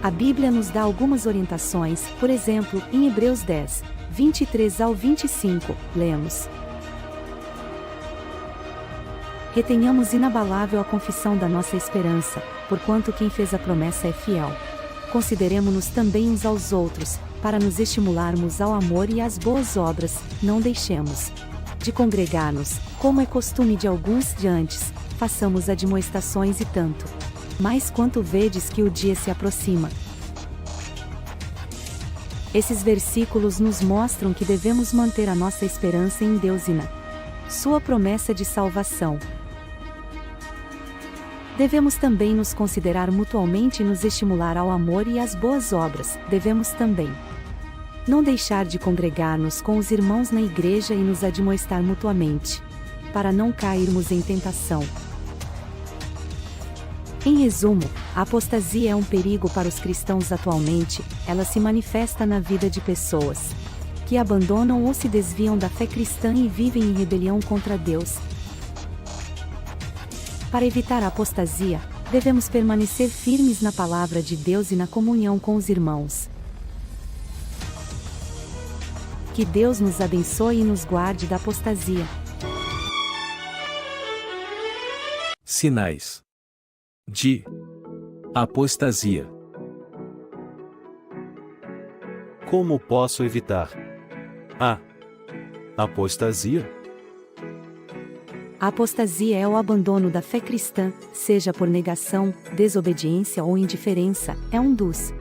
S2: A Bíblia nos dá algumas orientações. Por exemplo, em Hebreus 10, 23 ao 25, lemos: Retenhamos inabalável a confissão da nossa esperança, porquanto quem fez a promessa é fiel. Consideremo-nos também uns aos outros, para nos estimularmos ao amor e às boas obras. Não deixemos de congregar-nos, como é costume de alguns de antes, façamos admoestações e tanto mais quanto vedes que o dia se aproxima. Esses versículos nos mostram que devemos manter a nossa esperança em Deus e na sua promessa de salvação. Devemos também nos considerar mutualmente e nos estimular ao amor e às boas obras. Devemos também não deixar de congregar-nos com os irmãos na igreja e nos admoestar mutuamente, para não cairmos em tentação. Em resumo, a apostasia é um perigo para os cristãos atualmente. Ela se manifesta na vida de pessoas que abandonam ou se desviam da fé cristã e vivem em rebelião contra Deus. Para evitar a apostasia, devemos permanecer firmes na palavra de Deus e na comunhão com os irmãos. Que Deus nos abençoe e nos guarde da apostasia.
S3: Sinais de apostasia.
S1: Como posso evitar a apostasia?
S2: A apostasia é o abandono da fé cristã, seja por negação, desobediência ou indiferença, é um dos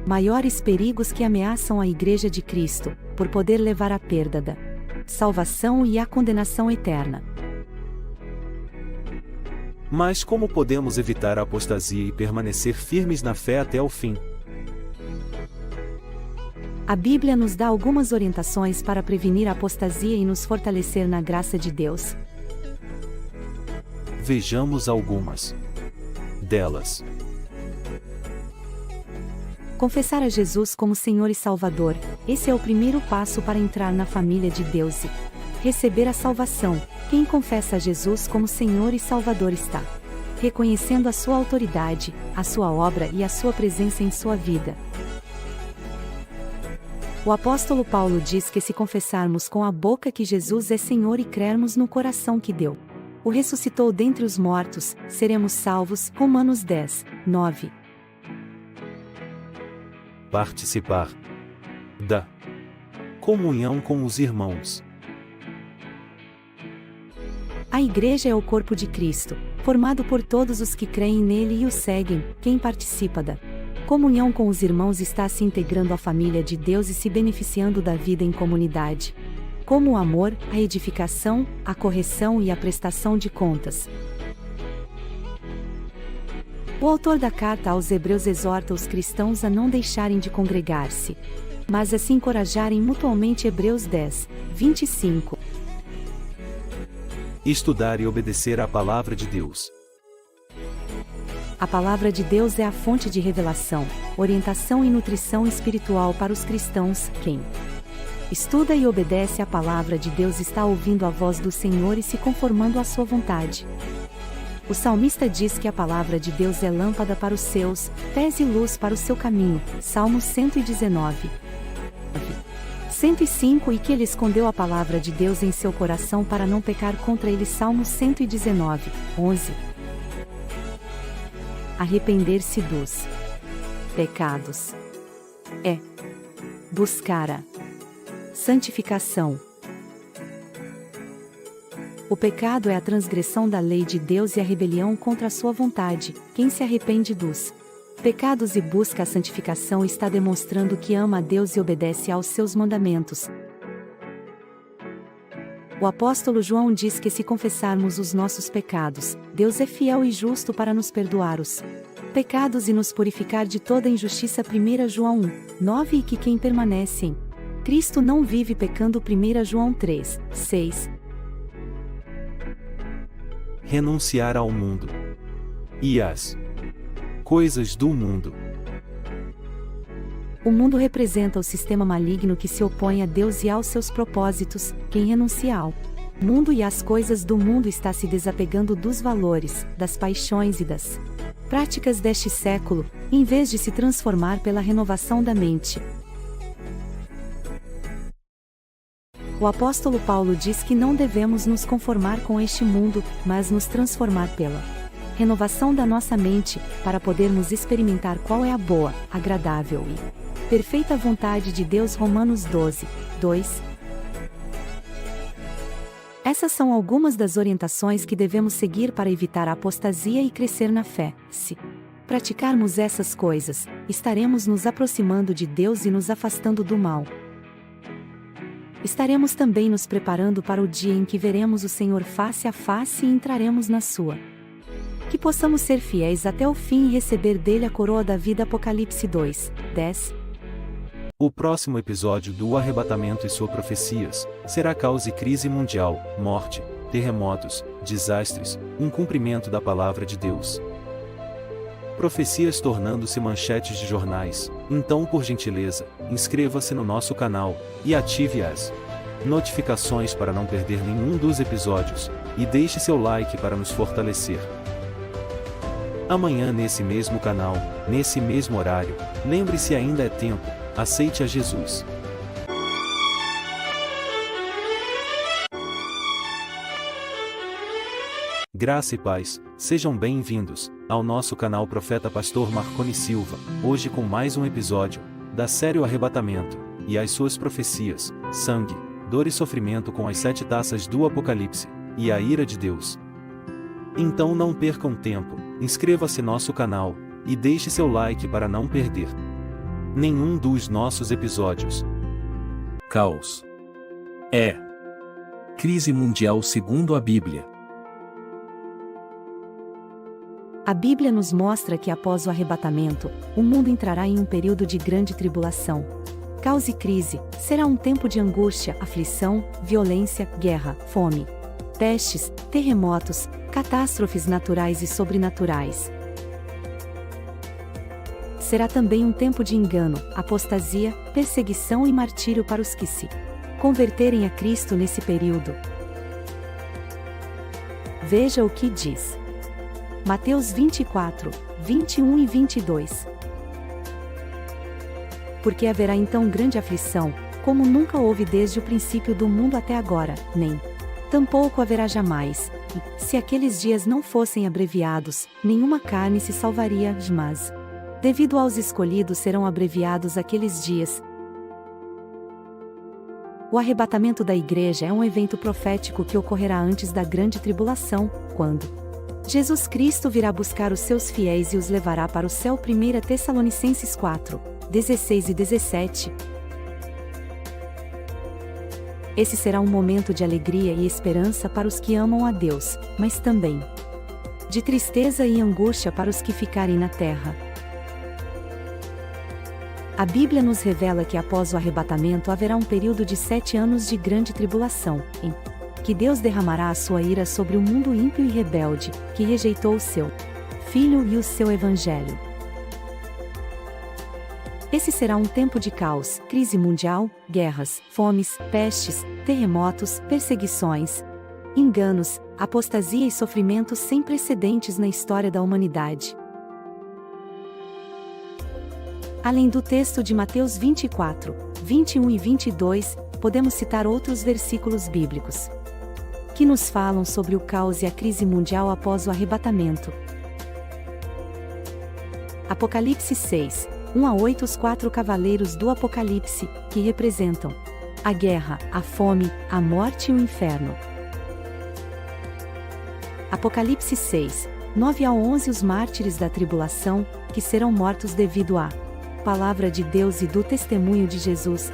S2: maiores perigos que ameaçam a Igreja de Cristo, por poder levar à perda da salvação e à condenação eterna.
S1: Mas como podemos evitar a apostasia e permanecer firmes na fé até o fim?
S2: A Bíblia nos dá algumas orientações para prevenir a apostasia e nos fortalecer na graça de Deus.
S1: Vejamos algumas delas.
S2: Confessar a Jesus como Senhor e Salvador, esse é o primeiro passo para entrar na família de Deus e receber a salvação. Quem confessa a Jesus como Senhor e Salvador está reconhecendo a sua autoridade, a sua obra e a sua presença em sua vida. O apóstolo Paulo diz que se confessarmos com a boca que Jesus é Senhor e crermos no coração que Deus o ressuscitou dentre os mortos, seremos salvos. Romanos 10, 9.
S1: Participar da comunhão com os irmãos.
S2: A Igreja é o corpo de Cristo, formado por todos os que creem nele e o seguem. Quem participa da comunhão com os irmãos está se integrando à família de Deus e se beneficiando da vida em comunidade, como o amor, a edificação, a correção e a prestação de contas. O autor da carta aos Hebreus exorta os cristãos a não deixarem de congregar-se, mas a se encorajarem mutuamente. Hebreus 10, 25.
S1: Estudar e obedecer à palavra de Deus.
S2: A palavra de Deus é a fonte de revelação, orientação e nutrição espiritual para os cristãos. Quem estuda e obedece à palavra de Deus está ouvindo a voz do Senhor e se conformando à sua vontade. O salmista diz que a palavra de Deus é lâmpada para os seus pés e luz para o seu caminho. Salmos 119. 105 e que ele escondeu a palavra de Deus em seu coração para não pecar contra ele. Salmos 119, 11. Arrepender-se dos pecados é buscar a santificação. O pecado é a transgressão da lei de Deus e a rebelião contra a sua vontade. Quem se arrepende dos pecados e busca a santificação está demonstrando que ama a Deus e obedece aos seus mandamentos. O apóstolo João diz que se confessarmos os nossos pecados, Deus é fiel e justo para nos perdoar os pecados e nos purificar de toda injustiça. 1 João 1, 9 e que quem permanece em Cristo não vive pecando. 1 João 3, 6.
S1: Renunciar ao mundo e às coisas do mundo.
S2: O mundo representa o sistema maligno que se opõe a Deus e aos seus propósitos. Quem renuncia ao mundo e às coisas do mundo está se desapegando dos valores, das paixões e das práticas deste século, em vez de se transformar pela renovação da mente. O apóstolo Paulo diz que não devemos nos conformar com este mundo, mas nos transformar pela renovação da nossa mente, para podermos experimentar qual é a boa, agradável e perfeita vontade de Deus. Romanos 12, 2. Essas são algumas das orientações que devemos seguir para evitar a apostasia e crescer na fé. Se praticarmos essas coisas, estaremos nos aproximando de Deus e nos afastando do mal. Estaremos também nos preparando para o dia em que veremos o Senhor face a face e entraremos na sua. Que possamos ser fiéis até o fim e receber dele a coroa da vida. Apocalipse 2, 10.
S1: O próximo episódio do Arrebatamento e suas profecias será causa e crise mundial, morte, terremotos, desastres, cumprimento da palavra de Deus. Profecias tornando-se manchetes de jornais. Então, por gentileza, inscreva-se no nosso canal e ative as notificações para não perder nenhum dos episódios, e deixe seu like para nos fortalecer. Amanhã nesse mesmo canal, nesse mesmo horário, lembre-se, ainda é tempo, aceite a Jesus. Graça e paz, sejam bem-vindos ao nosso canal Profeta Pastor Marconi Silva, hoje com mais um episódio da série O Arrebatamento e as suas profecias, sangue, dor e sofrimento com as 7 taças do Apocalipse e a ira de Deus. Então não percam tempo, inscreva-se no nosso canal e deixe seu like para não perder nenhum dos nossos episódios.
S3: Caos. Crise mundial segundo a Bíblia.
S2: A Bíblia nos mostra que após o arrebatamento, o mundo entrará em um período de grande tribulação. Caos e crise, será um tempo de angústia, aflição, violência, guerra, fome, pestes, terremotos, catástrofes naturais e sobrenaturais. Será também um tempo de engano, apostasia, perseguição e martírio para os que se converterem a Cristo nesse período. Veja o que diz Mateus 24, 21 e 22. Porque haverá então grande aflição, como nunca houve desde o princípio do mundo até agora, nem tampouco haverá jamais, e, se aqueles dias não fossem abreviados, nenhuma carne se salvaria, mas, devido aos escolhidos serão abreviados aqueles dias. O arrebatamento da igreja é um evento profético que ocorrerá antes da grande tribulação, quando Jesus Cristo virá buscar os seus fiéis e os levará para o céu. 1 Tessalonicenses 4, 16 e 17. Esse será um momento de alegria e esperança para os que amam a Deus, mas também de tristeza e angústia para os que ficarem na terra. A Bíblia nos revela que após o arrebatamento haverá um período de 7 anos de grande tribulação, em que Deus derramará a sua ira sobre o mundo ímpio e rebelde, que rejeitou o seu Filho e o seu Evangelho. Esse será um tempo de caos, crise mundial, guerras, fomes, pestes, terremotos, perseguições, enganos, apostasia e sofrimentos sem precedentes na história da humanidade. Além do texto de Mateus 24, 21 e 22, podemos citar outros versículos bíblicos que nos falam sobre o caos e a crise mundial após o arrebatamento. Apocalipse 6, 1 a 8. Os 4 cavaleiros do Apocalipse, que representam a guerra, a fome, a morte e o inferno. Apocalipse 6, 9 a 11. Os mártires da tribulação, que serão mortos devido à palavra de Deus e do testemunho de Jesus.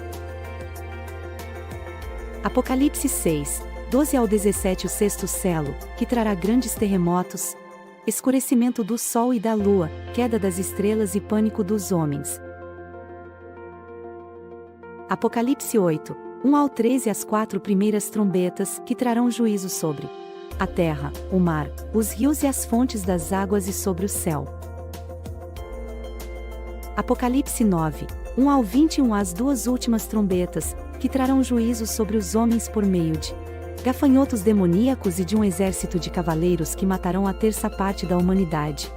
S2: Apocalipse 6, 12 ao 17. O 6º selo, que trará grandes terremotos, escurecimento do sol e da lua, queda das estrelas e pânico dos homens. Apocalipse 8, 1 ao 13. As 4 primeiras trombetas, que trarão juízo sobre a terra, o mar, os rios e as fontes das águas e sobre o céu. Apocalipse 9, 1 ao 21. As 2 últimas trombetas, que trarão juízo sobre os homens por meio de gafanhotos demoníacos e de um exército de cavaleiros que matarão a 1/3 parte da humanidade.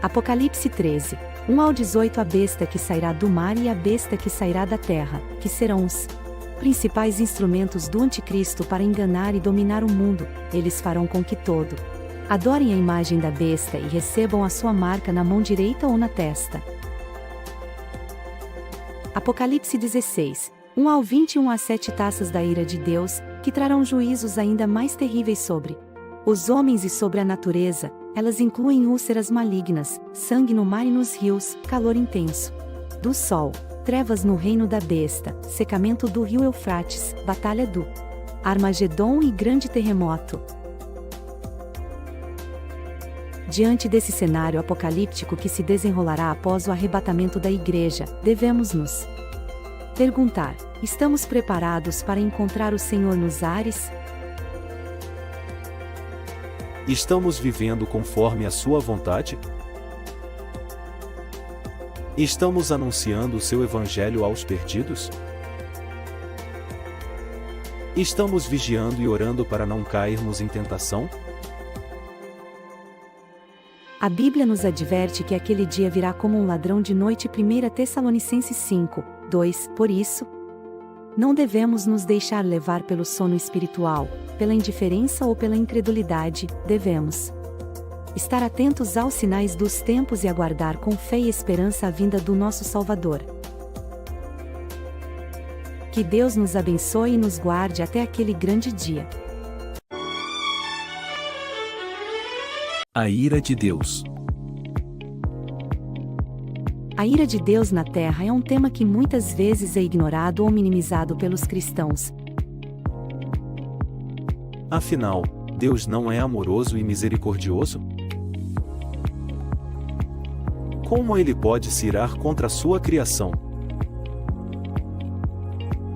S2: Apocalipse 13, 1 ao 18. A besta que sairá do mar e a besta que sairá da terra, que serão os principais instrumentos do anticristo para enganar e dominar o mundo, eles farão com que todo adorem a imagem da besta e recebam a sua marca na mão direita ou na testa. Apocalipse 16, 1 ao 21. As 7 taças da ira de Deus, que trarão juízos ainda mais terríveis sobre os homens e sobre a natureza, elas incluem úlceras malignas, sangue no mar e nos rios, calor intenso do sol, trevas no reino da besta, secamento do rio Eufrates, batalha do Armagedon e grande terremoto. Diante desse cenário apocalíptico que se desenrolará após o arrebatamento da igreja, devemos nos perguntar: estamos preparados para encontrar o Senhor nos ares?
S1: Estamos vivendo conforme a sua vontade? Estamos anunciando o seu evangelho aos perdidos? Estamos vigiando e orando para não cairmos em tentação?
S2: A Bíblia nos adverte que aquele dia virá como um ladrão de noite. 1 Tessalonicenses 5, 2. Por isso, não devemos nos deixar levar pelo sono espiritual, pela indiferença ou pela incredulidade, devemos estar atentos aos sinais dos tempos e aguardar com fé e esperança a vinda do nosso Salvador. Que Deus nos abençoe e nos guarde até aquele grande dia.
S3: A ira de Deus.
S2: A ira de Deus na terra é um tema que muitas vezes é ignorado ou minimizado pelos cristãos.
S1: Afinal, Deus não é amoroso e misericordioso? Como ele pode se irar contra a sua criação?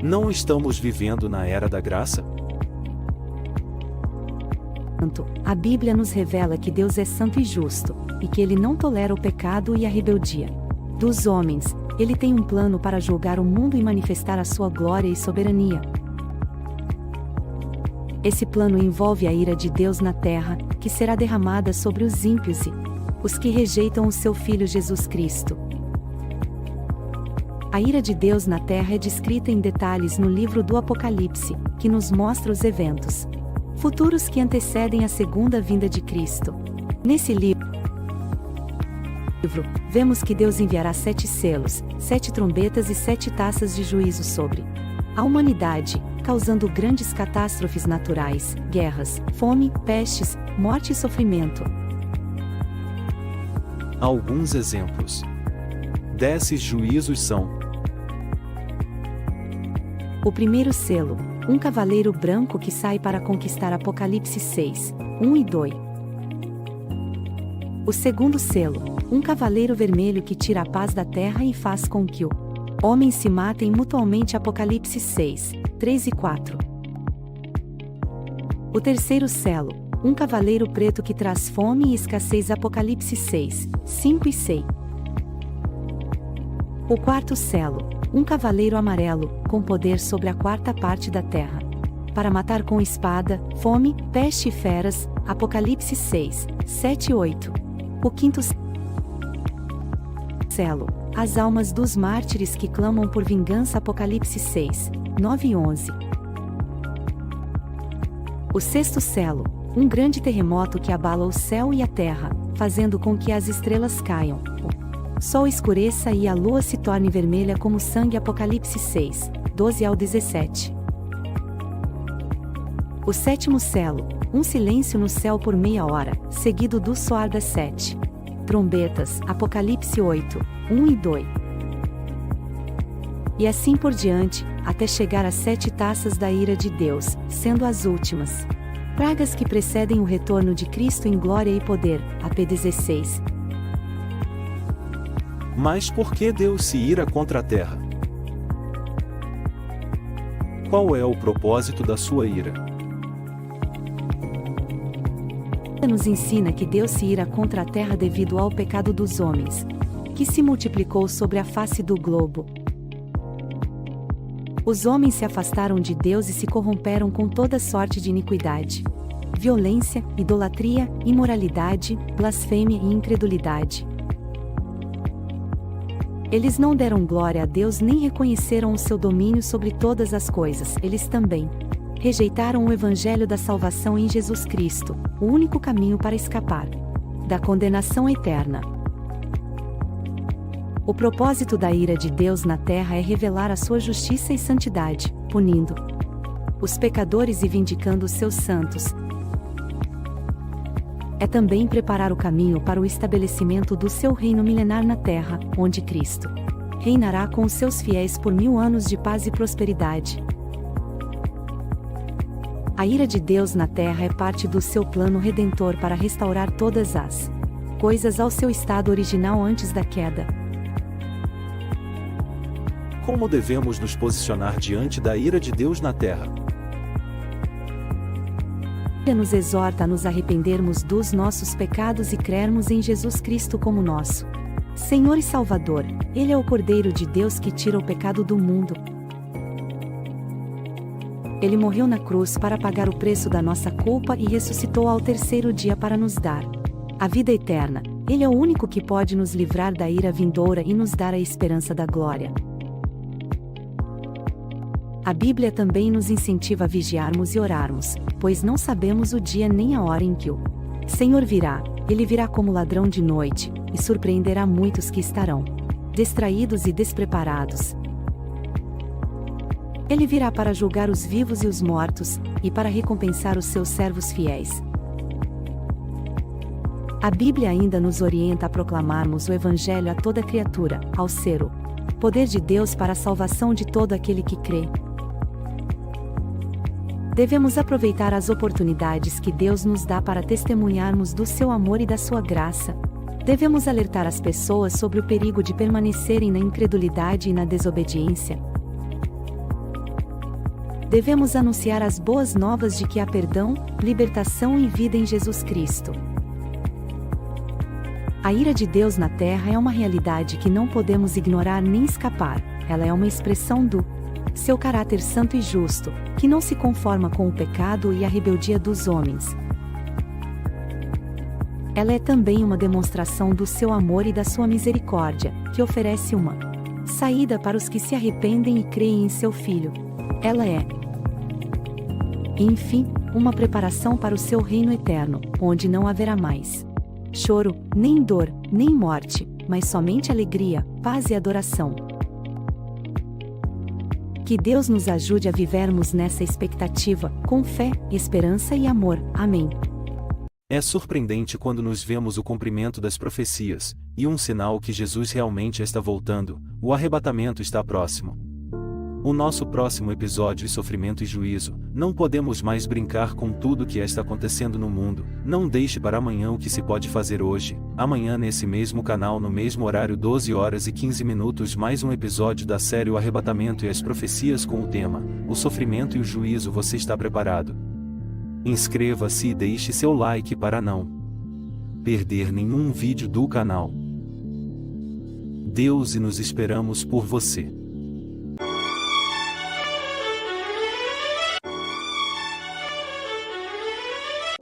S1: Não estamos vivendo na era da graça?
S2: A Bíblia nos revela que Deus é santo e justo, e que Ele não tolera o pecado e a rebeldia dos homens. Ele tem um plano para julgar o mundo e manifestar a sua glória e soberania. Esse plano envolve a ira de Deus na terra, que será derramada sobre os ímpios e os que rejeitam o seu Filho Jesus Cristo. A ira de Deus na terra é descrita em detalhes no livro do Apocalipse, que nos mostra os eventos futuros que antecedem a segunda vinda de Cristo. Nesse livro, vemos que Deus enviará 7 selos, 7 trombetas e 7 taças de juízo sobre a humanidade, causando grandes catástrofes naturais, guerras, fome, pestes, morte e sofrimento.
S1: Alguns exemplos desses juízos são:
S2: o primeiro selo, um cavaleiro branco que sai para conquistar. Apocalipse 6, 1 e 2. O segundo selo, um cavaleiro vermelho que tira a paz da terra e faz com que os homens se matem mutuamente. Apocalipse 6, 3 e 4. O terceiro selo, um cavaleiro preto que traz fome e escassez. Apocalipse 6, 5 e 6. O quarto selo, um cavaleiro amarelo, com poder sobre a quarta parte da terra, para matar com espada, fome, peste e feras. Apocalipse 6, 7 e 8. O quinto selo, as almas dos mártires que clamam por vingança. Apocalipse 6, 9 e 11. O sexto selo, um grande terremoto que abala o céu e a terra, fazendo com que as estrelas caiam, o sol escureça e a lua se torne vermelha como sangue. Apocalipse 6, 12 ao 17. O sétimo selo, um silêncio no céu por meia hora, seguido do soar das 7 trombetas. Apocalipse 8, 1 e 2. E assim por diante, até chegar às 7 taças da ira de Deus, sendo as últimas pragas que precedem o retorno de Cristo em glória e poder. AP 16.
S1: Mas por que Deus se ira contra a terra? Qual é o propósito da sua ira?
S2: Nos ensina que Deus se ira contra a terra devido ao pecado dos homens, que se multiplicou sobre a face do globo. Os homens se afastaram de Deus e se corromperam com toda sorte de iniquidade, violência, idolatria, imoralidade, blasfêmia e incredulidade. Eles não deram glória a Deus nem reconheceram o seu domínio sobre todas as coisas. Eles também rejeitaram o evangelho da salvação em Jesus Cristo, o único caminho para escapar da condenação eterna. O propósito da ira de Deus na terra é revelar a sua justiça e santidade, punindo os pecadores e vindicando os seus santos. É também preparar o caminho para o estabelecimento do seu reino milenar na terra, onde Cristo reinará com os seus fiéis por 1000 anos de paz e prosperidade. A ira de Deus na terra é parte do seu plano redentor para restaurar todas as coisas ao seu estado original antes da queda.
S1: Como devemos nos posicionar diante da ira de Deus na terra?
S2: Nos exorta a nos arrependermos dos nossos pecados e crermos em Jesus Cristo como nosso Senhor e Salvador. Ele é o Cordeiro de Deus que tira o pecado do mundo. Ele morreu na cruz para pagar o preço da nossa culpa e ressuscitou ao terceiro dia para nos dar a vida eterna. Ele é o único que pode nos livrar da ira vindoura e nos dar a esperança da glória. A Bíblia também nos incentiva a vigiarmos e orarmos, pois não sabemos o dia nem a hora em que o Senhor virá. Ele virá como ladrão de noite, e surpreenderá muitos que estarão distraídos e despreparados. Ele virá para julgar os vivos e os mortos, e para recompensar os seus servos fiéis. A Bíblia ainda nos orienta a proclamarmos o Evangelho a toda criatura, ao ser o poder de Deus para a salvação de todo aquele que crê. Devemos aproveitar as oportunidades que Deus nos dá para testemunharmos do seu amor e da sua graça. Devemos alertar as pessoas sobre o perigo de permanecerem na incredulidade e na desobediência. Devemos anunciar as boas novas de que há perdão, libertação e vida em Jesus Cristo. A ira de Deus na terra é uma realidade que não podemos ignorar nem escapar. Ela é uma expressão do seu caráter santo e justo, que não se conforma com o pecado e a rebeldia dos homens. Ela é também uma demonstração do seu amor e da sua misericórdia, que oferece uma saída para os que se arrependem e creem em seu Filho. Ela é, enfim, uma preparação para o seu reino eterno, onde não haverá mais choro, nem dor, nem morte, mas somente alegria, paz e adoração. Que Deus nos ajude a vivermos nessa expectativa, com fé, esperança e amor. Amém.
S1: É surpreendente quando nos vemos o cumprimento das profecias, e um sinal que Jesus realmente está voltando, o arrebatamento está próximo. O nosso próximo episódio é Sofrimento e Juízo. Não podemos mais brincar com tudo que está acontecendo no mundo. Não deixe para amanhã o que se pode fazer hoje. Amanhã nesse mesmo canal, no mesmo horário, 12 horas e 15 minutos, mais um episódio da série O Arrebatamento e as Profecias com o tema O Sofrimento e o Juízo. Você está preparado? Inscreva-se e deixe seu like para não perder nenhum vídeo do canal. Deus e nos esperamos por você.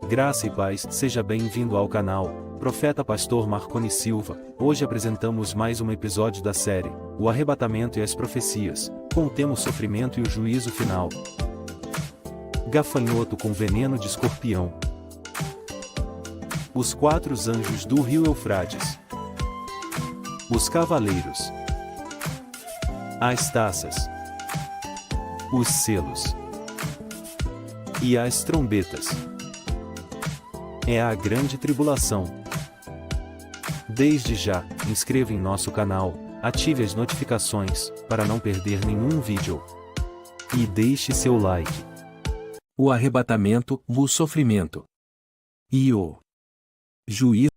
S1: Graça e paz, seja bem-vindo ao canal, Profeta Pastor Marconi Silva. Hoje apresentamos mais um episódio da série, O Arrebatamento e as Profecias, com o tema Sofrimento e o Juízo Final. Gafanhoto com veneno de escorpião. Os 4 anjos do rio Eufrates. Os cavaleiros. As taças. Os selos. E as trombetas. É a grande tribulação. Desde já, inscreva em nosso canal, ative as notificações, para não perder nenhum vídeo. E deixe seu like.
S3: O arrebatamento, o sofrimento e o juízo.